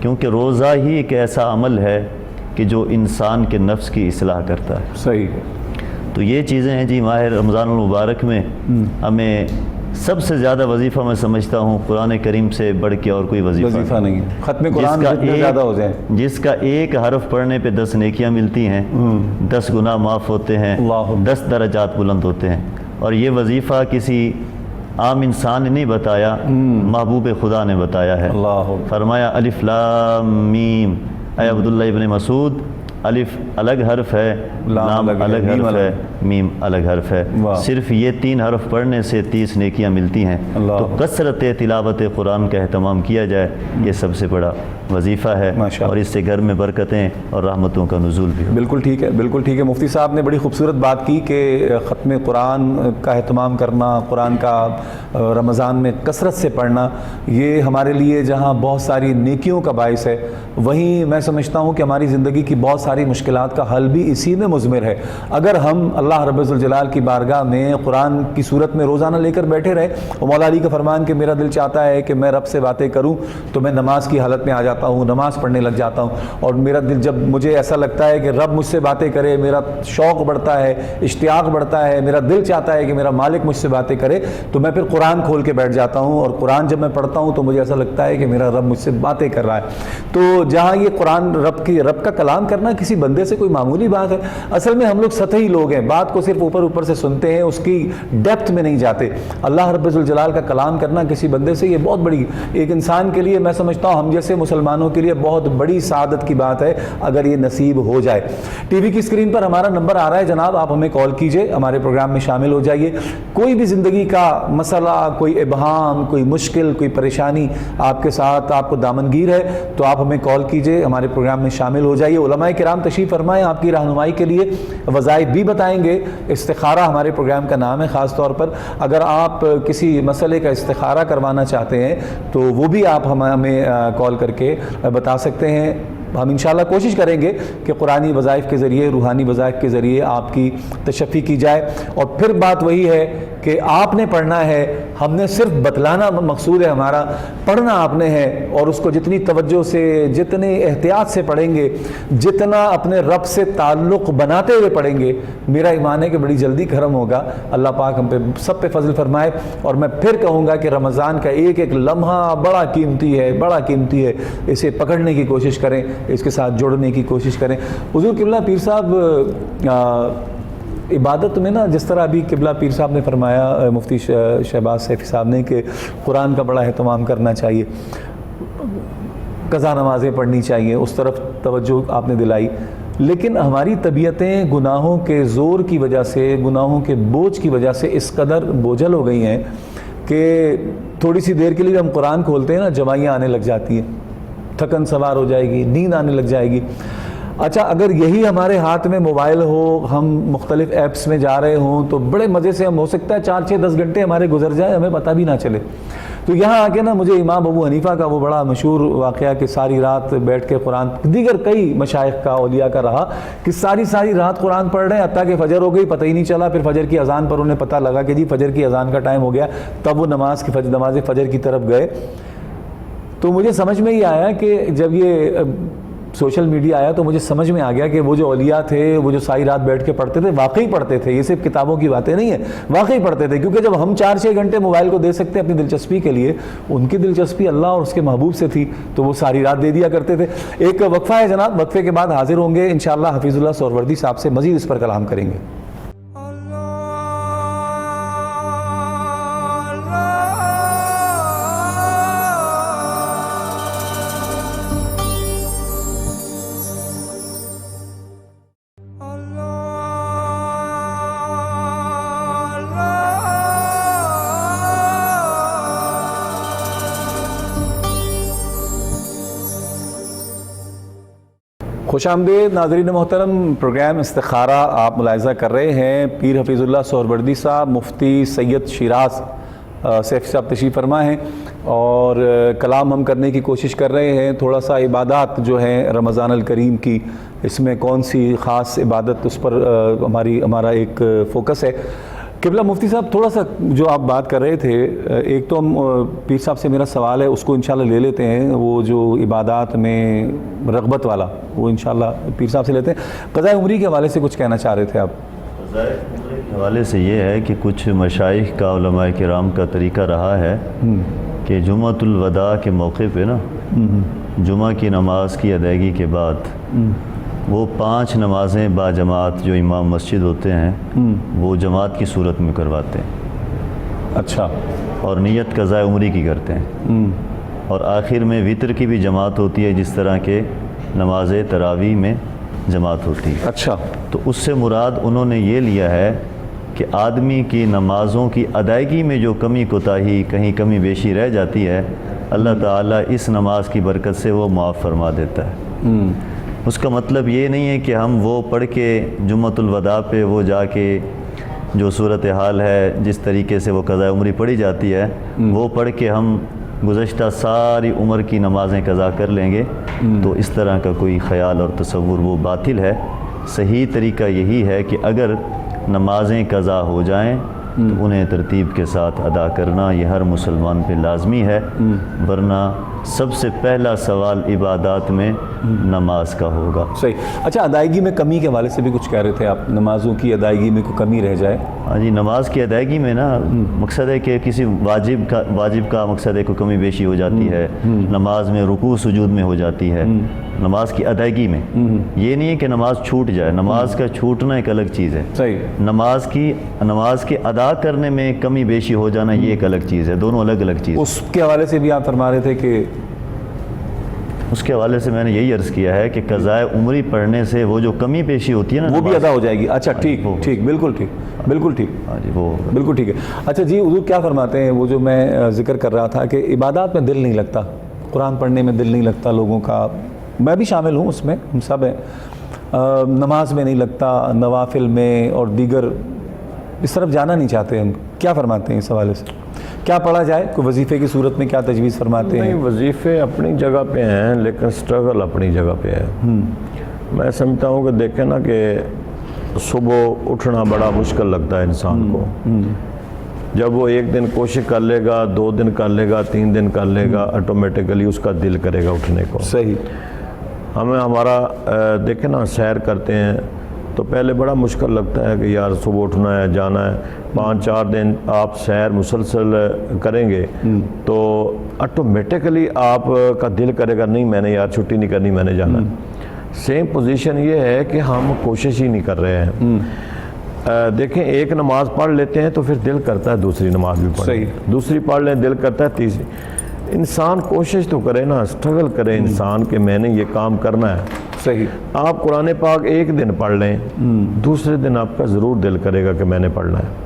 کیونکہ روزہ ہی ایک ایسا عمل ہے کہ جو انسان کے نفس کی اصلاح کرتا ہے۔ صحیح۔ تو یہ چیزیں ہیں جی ماہ رمضان المبارک میں ہمیں سب سے زیادہ وظیفہ میں سمجھتا ہوں قرآن کریم سے بڑھ کے اور کوئی وظیفہ نہیں ہے۔ ختم قرآن جتنے زیادہ ہو جائیں، جس کا ایک حرف پڑھنے پہ 10 نیکیاں ملتی ہیں، 10 گناہ معاف ہوتے ہیں، 10 درجات بلند ہوتے ہیں، اور یہ وظیفہ کسی عام انسان نے نہیں بتایا، محبوب خدا نے بتایا ہے۔ فرمایا الف لام میم، اے عبداللہ ابن مسعود، الف الگ حرف ہے، لام الگ حرف ہے، میم الگ حرف ہے، صرف یہ 3 حرف پڑھنے سے 30 نیکیاں ملتی ہیں۔ تو کثرت تلاوت قرآن کا اہتمام کیا جائے، یہ سب سے بڑا وظیفہ ہے، اور اس سے گھر میں برکتیں اور رحمتوں کا نزول بھی ہو۔ بالکل ٹھیک ہے، بالکل ٹھیک ہے۔ مفتی صاحب نے بڑی خوبصورت بات کی کہ ختم قرآن کا اہتمام کرنا، قرآن کا رمضان میں کثرت سے پڑھنا، یہ ہمارے لیے جہاں بہت ساری نیکیوں کا باعث ہے، وہیں میں سمجھتا ہوں کہ ہماری زندگی کی بہت ساری مشکلات کا حل بھی اسی میں مضمر ہے۔ اگر ہم اللہ رب الجلال کی بارگاہ میں قرآن کی صورت میں روزانہ لے کر بیٹھے رہے، اور مولا علی کا فرمان کہ میرا دل چاہتا ہے کہ میں رب سے باتیں کروں تو میں نماز کی حالت میں آ جاتا ہوں، نماز پڑھنے لگ جاتا ہوں، اور میرا دل جب مجھے ایسا لگتا ہے کہ رب مجھ سے باتیں کرے، میرا شوق بڑھتا ہے، اشتیاق بڑھتا ہے، میرا دل چاہتا ہے کہ میرا مالک مجھ سے باتیں کرے، تو میں پھر قرآن کھول کے بیٹھ جاتا ہوں، اور قرآن جب میں پڑھتا ہوں تو مجھے ایسا لگتا ہے کہ میرا رب مجھ سے باتیں کر رہا ہے۔ تو جہاں یہ قرآن رب کا کلام کرنا کسی بندے سے کوئی معمولی بات ہے، اصل میں ہم لوگ سطحی لوگ ہیں، بات کو صرف اوپر سے سنتے ہیں، اس کی ڈیپتھ میں نہیں جاتے۔ اللہ رب الجلال کا کلام کرنا کسی بندے سے، یہ بہت بڑی، ایک انسان کے لیے میں سمجھتا ہوں ہم جیسے مسلمانوں کے لیے بہت بڑی سعادت کی بات ہے اگر یہ نصیب ہو جائے۔ ٹی وی کی اسکرین پر ہمارا نمبر آ رہا ہے جناب، آپ ہمیں کال کیجئے، ہمارے پروگرام میں شامل ہو جائیے۔ کوئی بھی زندگی کا مسئلہ، کوئی ابہام، کوئی مشکل، کوئی پریشانی آپ کے ساتھ، آپ کو دامنگیر ہے، تو آپ ہمیں کال کیجئے، ہمارے پروگرام میں شامل ہو جائیے۔ علماء کرام تشریف فرمائیں، آپ کی رہنمائی کے لیے وظائف بھی بتائیں گے۔ استخارہ ہمارے پروگرام کا نام ہے، خاص طور پر اگر آپ کسی مسئلے کا استخارہ کروانا چاہتے ہیں تو وہ بھی آپ ہمیں کال کر کے بتا سکتے ہیں۔ ہم انشاءاللہ کوشش کریں گے کہ قرآنی وظائف کے ذریعے، روحانی وظائف کے ذریعے آپ کی تشفی کی جائے، اور پھر بات وہی ہے کہ آپ نے پڑھنا ہے، ہم نے صرف بتلانا مقصود ہے ہمارا، پڑھنا آپ نے ہے، اور اس کو جتنی توجہ سے، جتنے احتیاط سے پڑھیں گے، جتنا اپنے رب سے تعلق بناتے ہوئے پڑھیں گے، میرا ایمان ہے کہ بڑی جلدی کرم ہوگا۔ اللہ پاک ہم پہ سب پہ فضل فرمائے۔ اور میں پھر کہوں گا کہ رمضان کا ایک ایک لمحہ بڑا قیمتی ہے، بڑا قیمتی ہے، اسے پکڑنے کی کوشش کریں، اس کے ساتھ جڑنے کی کوشش کریں۔ حضور قبلہ پیر صاحب عبادت میں نا، جس طرح ابھی قبلہ پیر صاحب نے فرمایا، مفتی شہباز سیفی صاحب نے، کہ قرآن کا بڑا اہتمام کرنا چاہیے، قضا نمازیں پڑھنی چاہیے، اس طرف توجہ آپ نے دلائی، لیکن ہماری طبیعتیں گناہوں کے زور کی وجہ سے، گناہوں کے بوجھ کی وجہ سے اس قدر بوجھل ہو گئی ہیں کہ تھوڑی سی دیر کے لیے ہم قرآن کھولتے ہیں نا، جوائیاں آنے لگ جاتی ہیں، تھکن سوار ہو جائے گی، نیند آنے لگ جائے گی۔ اچھا، اگر یہی ہمارے ہاتھ میں موبائل ہو، ہم مختلف ایپس میں جا رہے ہوں، تو بڑے مزے سے ہم، ہو سکتا ہے 4 6 10 گھنٹے ہمارے گزر جائے، ہمیں پتہ بھی نہ چلے۔ تو یہاں آ کے نا مجھے امام ابو حنیفہ کا وہ بڑا مشہور واقعہ کہ ساری رات بیٹھ کے قرآن، دیگر کئی مشائخ کا، اولیاء کا رہا کہ ساری رات قرآن پڑھ رہے ہیں، حتیٰ کہ فجر ہو گئی، پتہ ہی نہیں چلا، پھر فجر کی اذان پر انہیں پتہ لگا کہ جی فجر کی اذان کا ٹائم ہو گیا، تب وہ نماز فجر کی طرف گئے۔ تو مجھے سمجھ میں ہی آیا کہ جب یہ سوشل میڈیا آیا تو مجھے سمجھ میں آ گیا کہ وہ جو اولیاء تھے وہ جو ساری رات بیٹھ کے پڑھتے تھے واقعی پڑھتے تھے، یہ صرف کتابوں کی باتیں نہیں ہیں، واقعی پڑھتے تھے. کیونکہ جب ہم 4-6 گھنٹے موبائل کو دے سکتے ہیں اپنی دلچسپی کے لیے، ان کی دلچسپی اللہ اور اس کے محبوب سے تھی تو وہ ساری رات دے دیا کرتے تھے. ایک وقفہ ہے جناب، وقفے کے بعد حاضر ہوں گے انشاءاللہ حفیظ اللہ سہروردی صاحب سے، مزید اس پر کلام کریں گے. خوش آمدید ناظرین محترم، پروگرام استخارہ آپ ملاحظہ کر رہے ہیں. پیر حفیظ اللہ سہروردی صاحب، مفتی سید شیراز سیف صاحب تشریف فرما ہیں اور کلام ہم کرنے کی کوشش کر رہے ہیں. تھوڑا سا عبادات جو ہیں رمضان الکریم کی، اس میں کون سی خاص عبادت، اس پر ہمارا ایک فوکس ہے. قبلہ مفتی صاحب، تھوڑا سا جو آپ بات کر رہے تھے، ایک تو ہم پیر صاحب سے میرا سوال ہے اس کو انشاءاللہ لے لیتے ہیں، وہ جو عبادات میں رغبت والا وہ انشاءاللہ پیر صاحب سے لیتے ہیں. قضاء عمری کے حوالے سے کچھ کہنا چاہ رہے تھے آپ؟ قضاء عمری کے حوالے سے یہ ہے کہ کچھ مشائخ کا، علماء کرام کا طریقہ رہا ہے کہ جمعۃ الوداع کے موقع پہ نا، جمعہ کی نماز کی ادائیگی کے بعد وہ 5 نمازیں با جماعت جو امام مسجد ہوتے ہیں وہ جماعت کی صورت میں کرواتے ہیں. اچھا. اور نیت قضاء عمری کی کرتے ہیں. اور آخر میں وطر کی بھی جماعت ہوتی ہے، جس طرح کے نماز تراویح میں جماعت ہوتی ہے. اچھا. تو اس سے مراد انہوں نے یہ لیا ہے کہ آدمی کی نمازوں کی ادائیگی میں جو کمی کوتاہی، کہیں کمی بیشی رہ جاتی ہے، اللہ تعالیٰ اس نماز کی برکت سے وہ معاف فرما دیتا ہے. اس کا مطلب یہ نہیں ہے کہ ہم وہ پڑھ کے جمعۃ الوداع پہ وہ جا کے جو صورتحال ہے، جس طریقے سے وہ قضاء عمری پڑھی جاتی ہے، وہ پڑھ کے ہم گزشتہ ساری عمر کی نمازیں قضا کر لیں گے. تو اس طرح کا کوئی خیال اور تصور وہ باطل ہے. صحیح طریقہ یہی ہے کہ اگر نمازیں قضا ہو جائیں تو انہیں ترتیب کے ساتھ ادا کرنا یہ ہر مسلمان پہ لازمی ہے، ورنہ سب سے پہلا سوال عبادات میں نماز کا ہوگا. صحیح. اچھا، ادائیگی میں کمی کے حوالے سے بھی کچھ کہہ رہے تھے آپ، نمازوں کی ادائیگی میں کوئی کمی رہ جائے. ہاں جی، نماز کی ادائیگی میں نا مقصد ہے کہ کسی واجب کا مقصد ہے کوئی کمی بیشی ہو جاتی ہے، نماز میں رکوع سجود میں ہو جاتی ہے، نماز کی ادائیگی میں. یہ نہیں ہے کہ نماز چھوٹ جائے، نماز کا چھوٹنا ایک الگ چیز ہے. صحیح. نماز کے ادا کرنے میں کمی بیشی ہو جانا یہ ایک الگ چیز ہے، دونوں الگ الگ چیز. اس کے حوالے سے بھی آپ فرما رہے تھے کہ اس کے حوالے سے میں نے یہی عرض کیا ہے کہ قضاء عمری پڑھنے سے وہ جو کمی پیشی ہوتی ہے نا وہ بھی ادا ہو جائے گی. اچھا، ٹھیک ٹھیک، بالکل ٹھیک، بالکل ٹھیک. ہاں جی، وہ بالکل ٹھیک ہے. اچھا جی، حضور کیا فرماتے ہیں، وہ جو میں ذکر کر رہا تھا کہ عبادات میں دل نہیں لگتا، قرآن پڑھنے میں دل نہیں لگتا لوگوں کا، میں بھی شامل ہوں اس میں، ہم سب ہیں. نماز میں نہیں لگتا، نوافل میں اور دیگر اس طرف جانا نہیں چاہتے ہم. کیا فرماتے ہیں اس حوالے سے؟ کیا پڑھا جائے؟ کوئی وظیفے کی صورت میں کیا تجویز فرماتے ہیں؟ نہیں، وظیفے اپنی جگہ پہ ہیں لیکن سٹرگل اپنی جگہ پہ ہے. میں سمجھتا ہوں کہ دیکھیں نا کہ صبح اٹھنا بڑا مشکل لگتا ہے انسان کو. جب وہ 1 دن کوشش کر لے گا، 2 دن کر لے گا، 3 دن کر لے گا، آٹومیٹیکلی اس کا دل کرے گا اٹھنے کو. صحیح. ہمیں ہمارا دیکھیں نا، سیر کرتے ہیں تو پہلے بڑا مشکل لگتا ہے کہ یار صبح اٹھنا ہے، جانا ہے. 5-4 دن آپ سیر مسلسل کریں گے تو آٹومیٹیکلی آپ کا دل کرے گا نہیں میں نے یار چھٹی نہیں کرنی، میں نے جانا ہے. سیم پوزیشن یہ ہے کہ ہم کوشش ہی نہیں کر رہے ہیں. دیکھیں، ایک نماز پڑھ لیتے ہیں تو پھر دل کرتا ہے دوسری نماز بھی پڑھیں، دوسری پڑھ لیں دل کرتا ہے تیسری. انسان کوشش تو کرے نا، سٹرگل کرے انسان کہ میں نے یہ کام کرنا ہے. صحیح. آپ قرآن پاک 1 دن پڑھ لیں، دوسرے دن آپ کا ضرور دل کرے گا کہ میں نے پڑھنا ہے.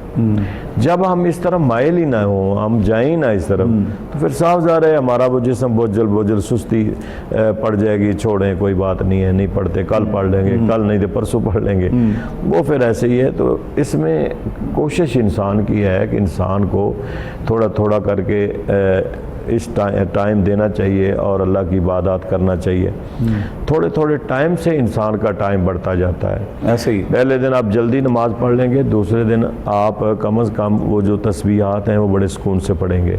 جب ہم اس طرف مائل ہی نہ ہوں، ہم جائیں نہ اس طرف، تو پھر صاف ظاہر ہے ہمارا وہ جسم بوجھل سستی پڑ جائے گی. چھوڑیں، کوئی بات نہیں ہے، نہیں پڑھتے، کل پڑھ لیں گے، کل نہیں تو پرسوں پڑھ لیں گے، وہ پھر ایسے ہی ہے. تو اس میں کوشش انسان کی ہے کہ انسان کو تھوڑا تھوڑا کر کے اس ٹائم دینا چاہیے اور اللہ کی عبادات کرنا چاہیے. تھوڑے تھوڑے ٹائم سے انسان کا ٹائم بڑھتا جاتا ہے. ایسے ہی پہلے دن آپ جلدی نماز پڑھ لیں گے, دوسرے دن آپ کم از کم وہ جو تسبیحات ہیں وہ بڑے سکون سے پڑھیں گے.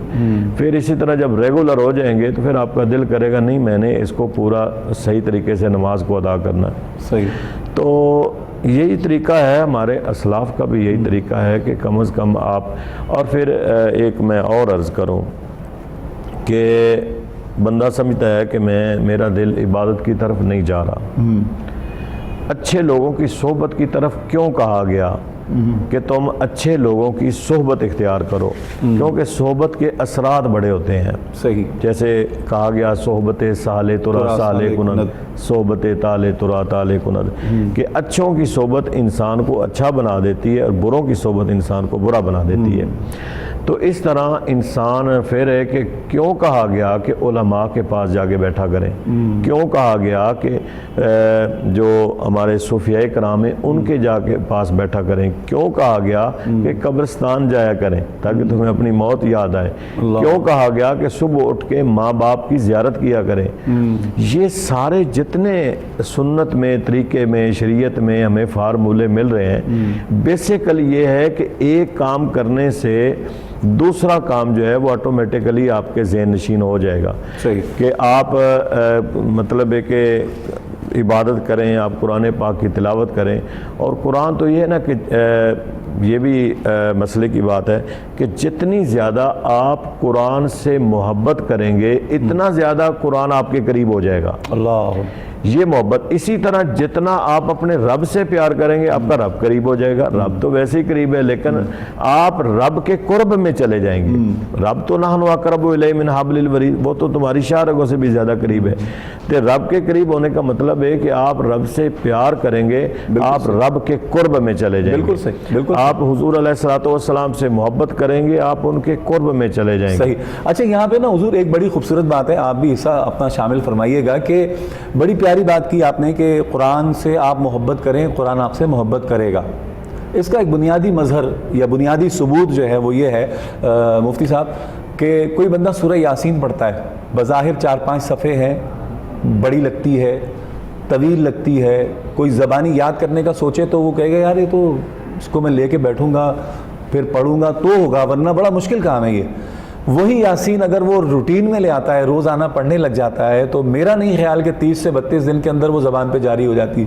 پھر اسی طرح جب ریگولر ہو جائیں گے تو پھر آپ کا دل کرے گا نہیں میں نے اس کو پورا صحیح طریقے سے نماز کو ادا کرنا ہے. صحیح. تو یہی طریقہ ہے, ہمارے اسلاف کا بھی یہی طریقہ ہے کہ کم از کم آپ. اور پھر ایک میں اور عرض کروں کہ بندہ سمجھتا ہے کہ میرا دل عبادت کی طرف نہیں جا رہا. اچھے لوگوں کی صحبت کی طرف کیوں کہا گیا کہ تم اچھے لوگوں کی صحبت اختیار کرو, کیونکہ صحبت کے اثرات بڑے ہوتے ہیں. صحیح. جیسے کہا گیا صحبت سالے ترا سالے کند, صحبت تالے ترا تالے کند, کہ اچھوں کی صحبت انسان کو اچھا بنا دیتی ہے اور بروں کی صحبت انسان کو برا بنا دیتی ہے. تو اس طرح انسان پھر ہے کہ کیوں کہا گیا کہ علماء کے پاس جا کے بیٹھا کریں, کیوں کہا گیا کہ جو ہمارے صوفیاء کرام ہیں ان کے جا کے پاس بیٹھا کریں, کیوں کہا گیا کہ قبرستان جایا کریں تاکہ تمہیں اپنی موت یاد آئے, کیوں کہا گیا کہ صبح اٹھ کے ماں باپ کی زیارت کیا کریں. یہ سارے جتنے سنت میں, طریقے میں, شریعت میں ہمیں فارمولے مل رہے ہیں, بیسیکل یہ ہے کہ ایک کام کرنے سے دوسرا کام جو ہے وہ آٹومیٹیکلی آپ کے ذہن نشین ہو جائے گا. صحیح. کہ آپ مطلب ہے کہ عبادت کریں, آپ قرآن پاک کی تلاوت کریں. اور قرآن تو یہ ہے نا کہ یہ بھی مسئلے کی بات ہے کہ جتنی زیادہ آپ قرآن سے محبت کریں گے اتنا زیادہ قرآن آپ کے قریب ہو جائے گا. اللہ. یہ محبت. اسی طرح جتنا آپ اپنے رب سے پیار کریں گے آپ کا رب قریب ہو جائے گا. رب تو ویسے ہی قریب ہے لیکن آپ رب کے قرب میں چلے جائیں گے. رب تو نحن اقرب الیہ من حبل الورید, وہ تو تمہاری شاہ رگوں سے بھی زیادہ قریب ہے. تو رب کے قریب ہونے کا مطلب ہے کہ آپ رب سے پیار کریں گے, آپ رب کے قرب میں چلے جائیں گے. بالکل صحیح. بالکل. آپ حضور علیہ الصلوۃ والسلام سے محبت کریں گے, آپ ان کے قرب میں چلے جائیں گے. صحیح. اچھا یہاں پہ نا حضور ایک بڑی خوبصورت بات ہے, آپ بھی حصہ اپنا شامل فرمائیے گا کہ بڑی پیاری بات کی آپ نے کہ قرآن سے آپ محبت کریں, قرآن آپ سے محبت کرے گا. اس کا ایک بنیادی مظہر یا بنیادی ثبوت جو ہے وہ یہ ہے مفتی صاحب کہ کوئی بندہ سورہ یاسین پڑھتا ہے, بظاہر 4-5 صفحے ہیں, بڑی لگتی ہے, طویل لگتی ہے, کوئی زبانی یاد کرنے کا سوچے تو وہ کہے گا یار یہ تو اس کو میں لے کے بیٹھوں گا پھر پڑھوں گا تو ہوگا, ورنہ بڑا مشکل کام ہے یہ. وہی یاسین اگر وہ روٹین میں لے آتا ہے, روزانہ پڑھنے لگ جاتا ہے, تو میرا نہیں خیال کہ 30 سے 32 دن کے اندر وہ زبان پہ جاری ہو جاتی.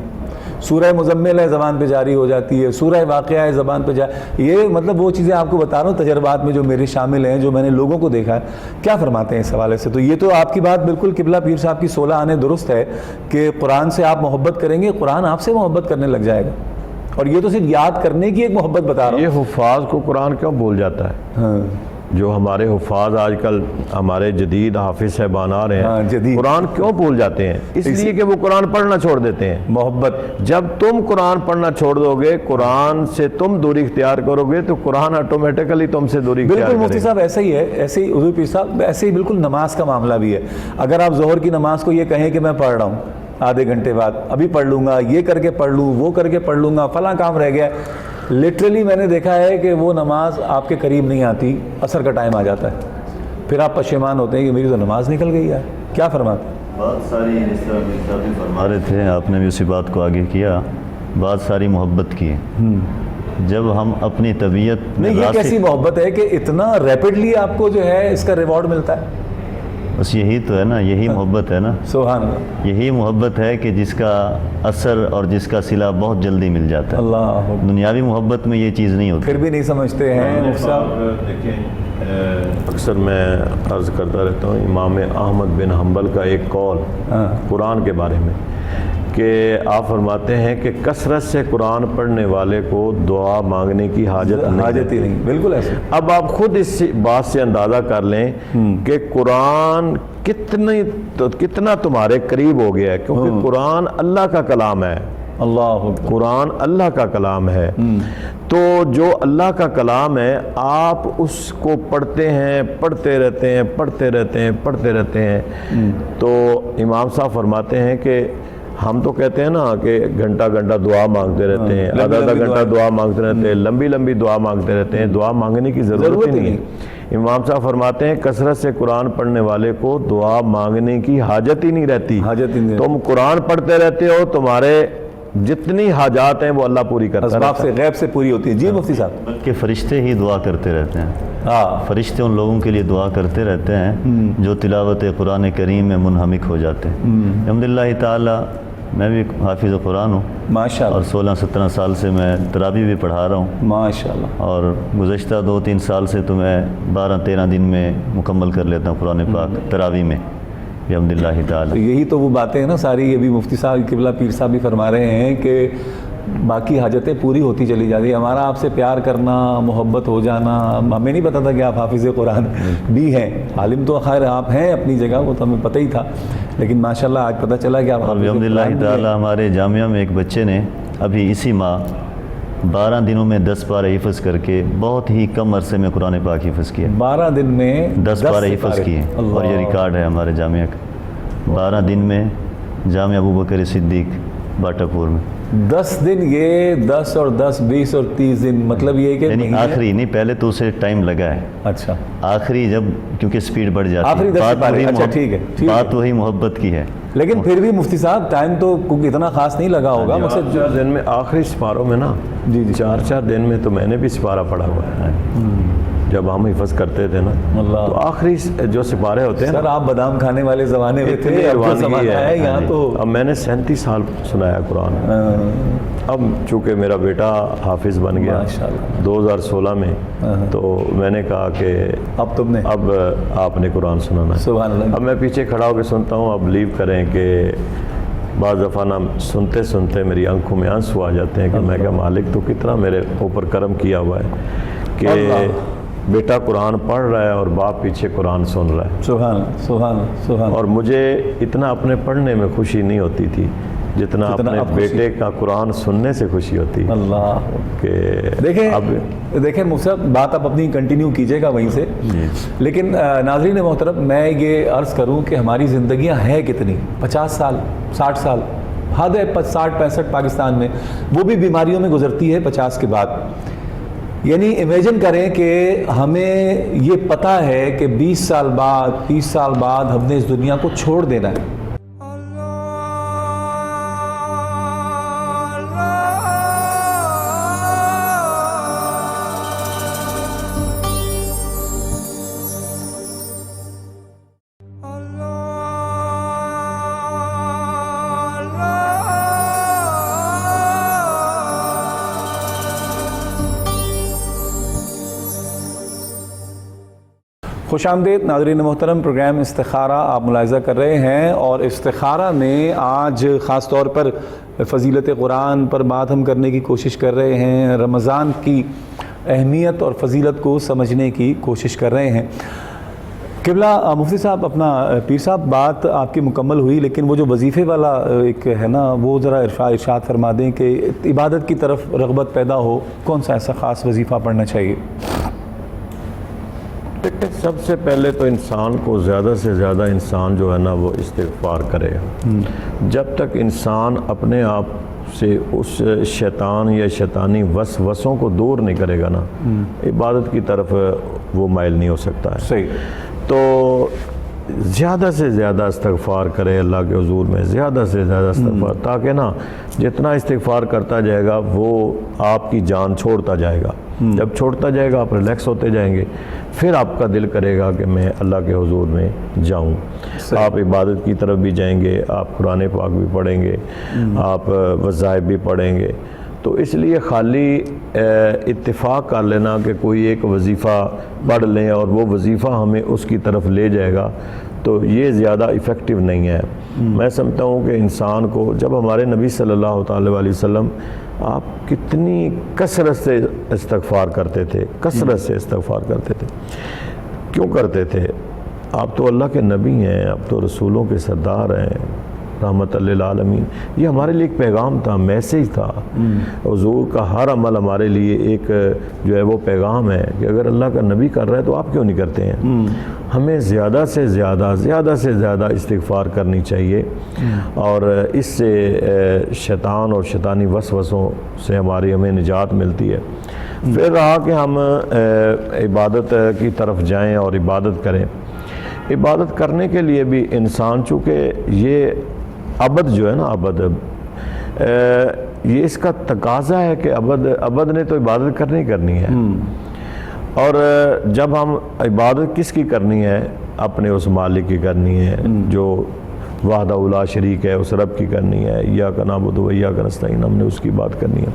سورہ مزمل ہے زبان پہ جاری ہو جاتی ہے, سورہ واقعہ ہے زبان پہ یہ مطلب وہ چیزیں آپ کو بتا رہا ہوں تجربات میں جو میرے شامل ہیں, جو میں نے لوگوں کو دیکھا ہے. کیا فرماتے ہیں اس حوالے سے؟ تو یہ تو آپ کی بات بالکل قبلہ پیر صاحب کی 16 آنے درست ہے کہ قرآن سے آپ محبت کریں گے, قرآن آپ سے محبت کرنے لگ جائے گا. اور یہ تو صرف یاد کرنے کی ایک محبت بتا رہا ہوں. یہ حفاظ کو قرآن کیوں بھول جاتا ہے؟ ہاں. جو ہمارے حفاظ آج کل ہمارے جدید حافظ صاحبان آ رہے ہیں, جدید قرآن کیوں بھول جاتے ہیں؟ اس لیے کہ وہ قرآن پڑھنا چھوڑ دیتے ہیں. محبت. جب تم قرآن پڑھنا چھوڑ دو گے, قرآن سے تم دوری اختیار کرو گے تو قرآن آٹومیٹیکلی تم سے دوری اختیار کرے گا. بالکل مفتی صاحب ایسا ہی ہے, ایسے ہی حضور پیر صاحب ایسے ہی بالکل نماز کا معاملہ بھی ہے. اگر آپ ظہر کی نماز کو یہ کہیں کہ میں پڑھ رہا ہوں, آدھے گھنٹے بعد ابھی پڑھ لوں گا, یہ کر کے پڑھ لوں, وہ کر کے پڑھ لوں گا, فلاں کام رہ گیا, لٹرلی میں نے دیکھا ہے کہ وہ نماز آپ کے قریب نہیں آتی, عصر کا ٹائم آ جاتا ہے, پھر آپ پشیمان ہوتے ہیں کہ میری تو نماز نکل گئی ہے. کیا فرماتے ہیں؟ بات ساری جس طرح میرے صاحب بھی فرما رہے تھے, آپ نے بھی اسی بات کو آگے کیا, بات ساری محبت کی ہے. جب ہم اپنی طبیعت میں یہ کیسی محبت ہے کہ اتنا ریپڈلی آپ کو جو ہے اس کا ریوارڈ ملتا ہے؟ بس یہی تو ہے نا, یہی محبت ہے نا. سبحان اللہ. یہی محبت ہے کہ جس کا اثر اور جس کا صلہ بہت جلدی مل جاتا ہے. اللہ. دنیاوی محبت میں یہ چیز نہیں ہوتی. پھر بھی نہیں سمجھتے ہیں دیکھیں, اکثر میں عرض کرتا رہتا ہوں, امام احمد بن حنبل کا ایک قول قرآن کے بارے میں کہ آپ فرماتے ہیں کہ کثرت سے قرآن پڑھنے والے کو دعا مانگنے کی حاجت ہی نہیں. بالکل ایسے. اب آپ خود اس بات سے اندازہ کر لیں کہ قرآن کتنا تمہارے قریب ہو گیا ہے, کیونکہ قرآن اللہ کا کلام ہے. اللہ. قرآن اللہ کا کلام ہے. تو جو اللہ کا کلام ہے آپ اس کو پڑھتے ہیں, پڑھتے رہتے ہیں, پڑھتے رہتے ہیں, پڑھتے رہتے ہیں. تو امام صاحب فرماتے ہیں کہ ہم تو کہتے ہیں نا کہ گھنٹہ گھنٹہ دعا مانگتے رہتے ہیں، آدھا آدھا گھنٹہ دعا مانگتے رہتے ہیں، لمبی لمبی دعا مانگتے رہتے ہیں، دعا مانگنے کی ضرورت ہی نہیں ہے۔ امام صاحب فرماتے ہیں کثرت سے قرآن پڑھنے والے کو دعا مانگنے کی حاجت ہی نہیں رہتی۔ تم قرآن پڑھتے رہتے ہو، تمہارے جتنی حاجات ہیں وہ اللہ پوری کرتا ہے، اسباب سے غیب سے پوری ہوتی ہے۔ جی مفتی صاحب، بلکہ فرشتے ہی دعا کرتے رہتے ہیں، فرشتے ان لوگوں کے لیے دعا کرتے رہتے ہیں جو تلاوت قرآن کریم میں منہمک ہو جاتے ہیں۔ الحمدللہ تعالی میں بھی حافظ قرآن ہوں ماشاءاللہ، اور 16-17 سال سے میں تراویح بھی پڑھا رہا ہوں ماشاءاللہ، اور گزشتہ 2-3 سال سے تو میں 12-13 دن میں مکمل کر لیتا ہوں قرآن پاک تراویح میں الحمدللہ تو تعالی۔ یہی تو وہ باتیں ہیں نا ساری، یہ بھی مفتی صاحب قبلہ پیر صاحب بھی فرما رہے ہیں کہ باقی حاجتیں پوری ہوتی چلی جاتی ہیں۔ ہمارا آپ سے پیار کرنا، محبت ہو جانا، ہمیں نہیں پتا تھا کہ آپ حافظ قرآن بھی ہیں، عالم تو خیر آپ ہیں اپنی جگہ، وہ تو ہمیں پتہ ہی تھا، لیکن ماشاءاللہ آج پتہ چلا کہ آپ اور حافظ الحمدللہ قرآن بھی ہیں۔ تعالی ہمارے جامعہ میں ایک بچے نے ابھی اسی ماہ 12 دنوں میں 10 پارے حفظ کر کے بہت ہی کم عرصے میں قرآن پاک حفظ کیا، 12 دن میں 10 پارے حفظ کیے، اور یہ ریکارڈ ہے ہمارے جامعہ کا۔ 12 دن میں جامعہ ابوبکر صدیق باٹا پور میں 10 دن، یہ 10 اور 10 20 اور 30 دن، مطلب یہ کہ یعنی آخری نہیں، پہلے تو اسے ٹائم لگا ہے، اچھا آخری جب کیونکہ سپیڈ بڑھ جاتی آخری 10 پارے، اچھا ٹھیک ہے، بات وہی محبت کی ہے، لیکن پھر بھی مفتی صاحب ٹائم تو اتنا خاص نہیں لگا ہوگا، مقصد 4 دن میں آخری سپاروں میں نا، 4 دن میں تو میں نے بھی سپارہ پڑھا ہوا ہے جب ہم حفظ کرتے تھے نا، اللہ، تو آخری جو سپارے ہوتے ہیں سر آپ بادام کھانے والے زمانے میں تھے، اب تو زمانہ ہے یہاں تو۔ اب میں نے 37 سال سنایا قرآن، اب چونکہ میرا بیٹا حافظ بن گیا 2016 میں، تو میں نے کہا کہ اب تم نے اب آپ نے قرآن سنانا ہے۔ سبحان اللہ۔ اب میں پیچھے کھڑا ہو کے سنتا ہوں، اب بلیو کریں کہ بعض دفعہ نا سنتے سنتے میری آنکھوں میں آنسو آ جاتے ہیں کہ میں کہا مالک تو کتنا میرے اوپر کرم کیا ہوا ہے کہ بیٹا قرآن پڑھ رہا ہے اور باپ پیچھے قرآن سن رہا ہے۔ سبحان اللہ، سبحان اللہ، سبحان اللہ۔ اور مجھے اتنا اپنے پڑھنے میں خوشی نہیں ہوتی تھی جتنا اپنے بیٹے کا قرآن سننے سے خوشی ہوتی ہے۔ اللہ کہ دیکھیں مفتی صاحب، بات آپ اپنی کنٹینیو کیجئے گا وہیں سے، لیکن ناظرین محترم میں یہ عرض کروں کہ ہماری زندگیاں ہیں کتنی، 50 سال 60 سال، حد ہے 60-65 پاکستان میں، وہ بھی بیماریوں میں گزرتی ہے 50 کے بعد۔ یعنی امیجن کریں کہ ہمیں یہ پتہ ہے کہ 20 سال بعد 30 سال بعد ہم نے اس دنیا کو چھوڑ دینا ہے۔ خوش آمدید ناظرین محترم، پروگرام استخارہ آپ ملاحظہ کر رہے ہیں، اور استخارہ میں آج خاص طور پر فضیلت قرآن پر بات ہم کرنے کی کوشش کر رہے ہیں، رمضان کی اہمیت اور فضیلت کو سمجھنے کی کوشش کر رہے ہیں۔ قبلہ مفتی صاحب، اپنا پیر صاحب بات آپ کی مکمل ہوئی، لیکن وہ جو وظیفے والا ایک ہے نا، وہ ذرا ارشاد فرما دیں کہ عبادت کی طرف رغبت پیدا ہو، کون سا ایسا خاص وظیفہ پڑھنا چاہیے؟ سب سے پہلے تو انسان کو زیادہ سے زیادہ انسان جو ہے نا وہ استغفار کرے۔ جب تک انسان اپنے آپ سے اس شیطان یا شیطانی وسوسوں کو دور نہیں کرے گا نا، عبادت کی طرف وہ مائل نہیں ہو سکتا ہے۔ صحیح۔ تو زیادہ سے زیادہ استغفار کرے اللہ کے حضور میں، زیادہ سے زیادہ استغفار، تاکہ نا جتنا استغفار کرتا جائے گا وہ آپ کی جان چھوڑتا جائے گا۔ جب چھوڑتا جائے گا آپ ریلیکس ہوتے جائیں گے، پھر آپ کا دل کرے گا کہ میں اللہ کے حضور میں جاؤں۔ آپ عبادت کی طرف بھی جائیں گے، آپ قرآن پاک بھی پڑھیں گے، آپ وظائف بھی پڑھیں گے۔ تو اس لیے خالی اتفاق کر لینا کہ کوئی ایک وظیفہ پڑھ لیں اور وہ وظیفہ ہمیں اس کی طرف لے جائے گا، تو یہ زیادہ ایفیکٹیو نہیں ہے۔ میں سمجھتا ہوں کہ انسان کو، جب ہمارے نبی صلی اللہ تعالی علیہ وسلم آپ کتنی کثرت سے استغفار کرتے تھے، کثرت سے استغفار کرتے تھے، کیوں کرتے تھے؟ آپ تو اللہ کے نبی ہیں، آپ تو رسولوں کے سردار ہیں، رحمت للعالمین. یہ ہمارے لیے ایک پیغام تھا, میسیج تھا. حضور کا ہر عمل ہمارے لیے ایک جو ہے وہ پیغام ہے کہ اگر اللہ کا نبی کر رہا ہے تو آپ کیوں نہیں کرتے ہیں. ہمیں زیادہ سے زیادہ استغفار کرنی چاہیے, اور اس سے شیطان اور شیطانی وسوسوں سے ہمیں نجات ملتی ہے. پھر رہا کہ ہم عبادت کی طرف جائیں اور عبادت کریں. عبادت کرنے کے لیے بھی انسان, چونکہ یہ عبد جو ہے نا, عبد یہ اس کا تقاضا ہے کہ عبد نے تو عبادت کرنی ہے. اور جب ہم عبادت کس کی کرنی ہے, اپنے اس مالک کی کرنی ہے جو وحدہ لا شریک ہے, اس رب کی کرنی ہے. ایاک نعبد و ایاک نستعین, ہم نے اس کی بات کرنی ہے.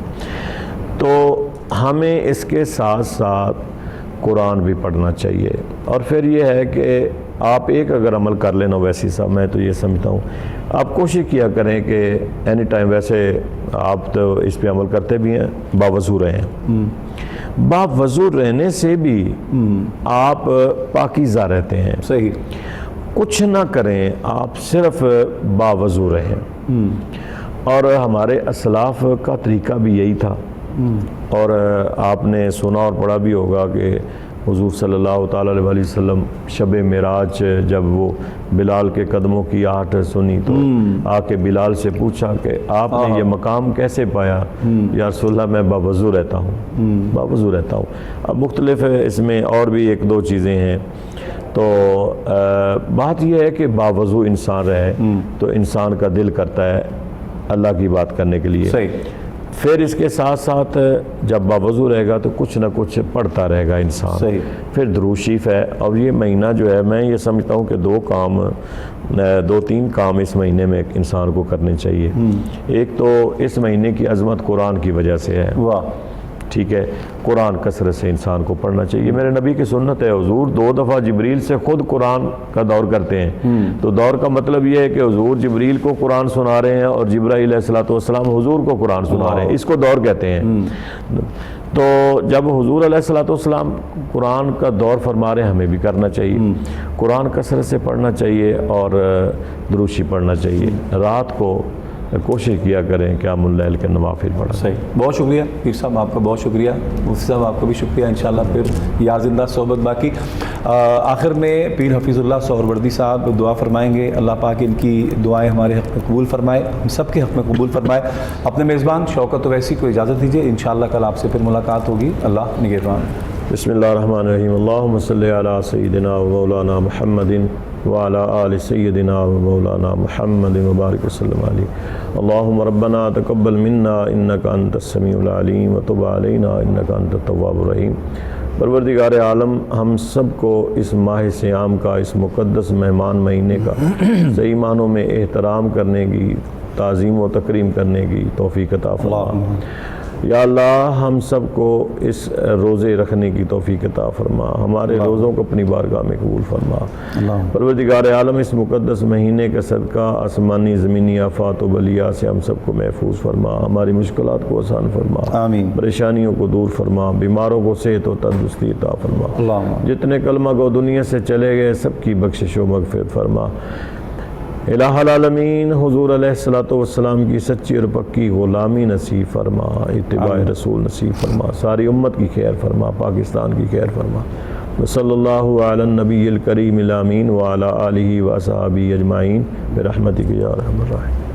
تو ہمیں اس کے ساتھ ساتھ قرآن بھی پڑھنا چاہیے. اور پھر یہ ہے کہ آپ ایک اگر عمل کر لینا ویسی صاحب, میں تو یہ سمجھتا ہوں آپ کوشش کیا کریں کہ اینی ٹائم, ویسے آپ تو اس پہ عمل کرتے بھی ہیں, باوضو رہیں. باوضو رہنے سے بھی آپ پاکیزہ رہتے ہیں. صحیح. کچھ نہ کریں, آپ صرف باوضو رہیں. اور ہمارے اسلاف کا طریقہ بھی یہی تھا. اور آپ نے سنا اور پڑھا بھی ہوگا کہ حضور صلی اللہ تعالیٰ علیہ وسلم شب معراج جب وہ بلال کے قدموں کی آہٹ سنی تو آ کے بلال سے پوچھا کہ آپ نے یہ مقام کیسے پایا؟ یا رسول اللہ میں باوضو رہتا ہوں. اب مختلف اس میں اور بھی ایک دو چیزیں ہیں. تو بات یہ ہے کہ باوضو انسان رہے تو انسان کا دل کرتا ہے اللہ کی بات کرنے کے لیے. صحیح. پھر اس کے ساتھ ساتھ جب باوضو رہے گا تو کچھ نہ کچھ پڑھتا رہے گا انسان. صحیح. پھر درود شریف ہے. اور یہ مہینہ جو ہے, میں یہ سمجھتا ہوں کہ دو تین کام اس مہینے میں انسان کو کرنے چاہیے. ایک تو اس مہینے کی عظمت قرآن کی وجہ سے ہے. واہ. ٹھیک ہے, قرآن کثرت سے انسان کو پڑھنا چاہیے. میرے نبی کی سنت ہے, حضور 2 دفعہ جبریل سے خود قرآن کا دور کرتے ہیں. تو دور کا مطلب یہ ہے کہ حضور جبریل کو قرآن سنا رہے ہیں اور جبرائیل علیہ السلام حضور کو قرآن سنا رہے ہیں. اس کو دور کہتے ہیں. تو جب حضور علیہ السلام قرآن کا دور فرما رہے ہیں, ہمیں بھی کرنا چاہیے. قرآن کثرت سے پڑھنا چاہیے اور درود شریف پڑھنا چاہیے. رات کو کوشش کیا کریں کہ ہم اللیل کے نوافل پڑھیں. صحیح. بہت شکریہ پیر صاحب, آپ کا بہت شکریہ. مفتی صاحب آپ کا بھی شکریہ. انشاءاللہ پھر یا زندہ صحبت باقی. آخر میں پیر حفیظ اللہ سہروردی صاحب دعا فرمائیں گے. اللہ پاک ان کی دعائیں ہمارے حق میں قبول فرمائے, ہم سب کے حق میں قبول فرمائے. اپنے میزبان شوکت اویسی کو اجازت دیجیے. انشاءاللہ کل آپ سے پھر ملاقات ہوگی. اللہ نگہبان. بسم اللہ الرحمن الرحیم. اللہم صلی علی سیدنا و مولانا محمد وعلی آل سیدنا و مولانا محمد وبارک وسلم علیہ. اللہم ربنا تقبل منا انکا انت السمیع العلیم وتب علینا انکا انت التواب الرحیم. پروردگار عالم, ہم سب کو اس ماہ صیام کا, اس مقدس مہمان مہینے کا صحیح معنوں میں احترام کرنے کی, تعظیم و تکریم کرنے کی توفیق عطا فرما. یا اللہ, ہم سب کو اس روزے رکھنے کی توفیق عطا فرما. ہمارے روزوں کو اپنی بارگاہ میں قبول فرما. پروردگار عالم, اس مقدس مہینے کا صدقہ آسمانی زمینی آفات و بلیات سے ہم سب کو محفوظ فرما. ہماری مشکلات کو آسان فرما. آمین. پریشانیوں کو دور فرما. بیماروں کو صحت و تندرستی عطا فرما. جتنے کلمہ گو دنیا سے چلے گئے سب کی بخشش و مغفرت فرما. الہ العالمین, حضور علیہ السلام کی سچی اور پکی غلامی نصیب فرما. اتباع رسول نصیب فرما. ساری امت کی خیر فرما. پاکستان کی خیر فرما. وصلی اللہ علی النبی الکریم الامین وعلی آلہ و اصحابہ اجمعین برحمتک یا ارحم الراحمین.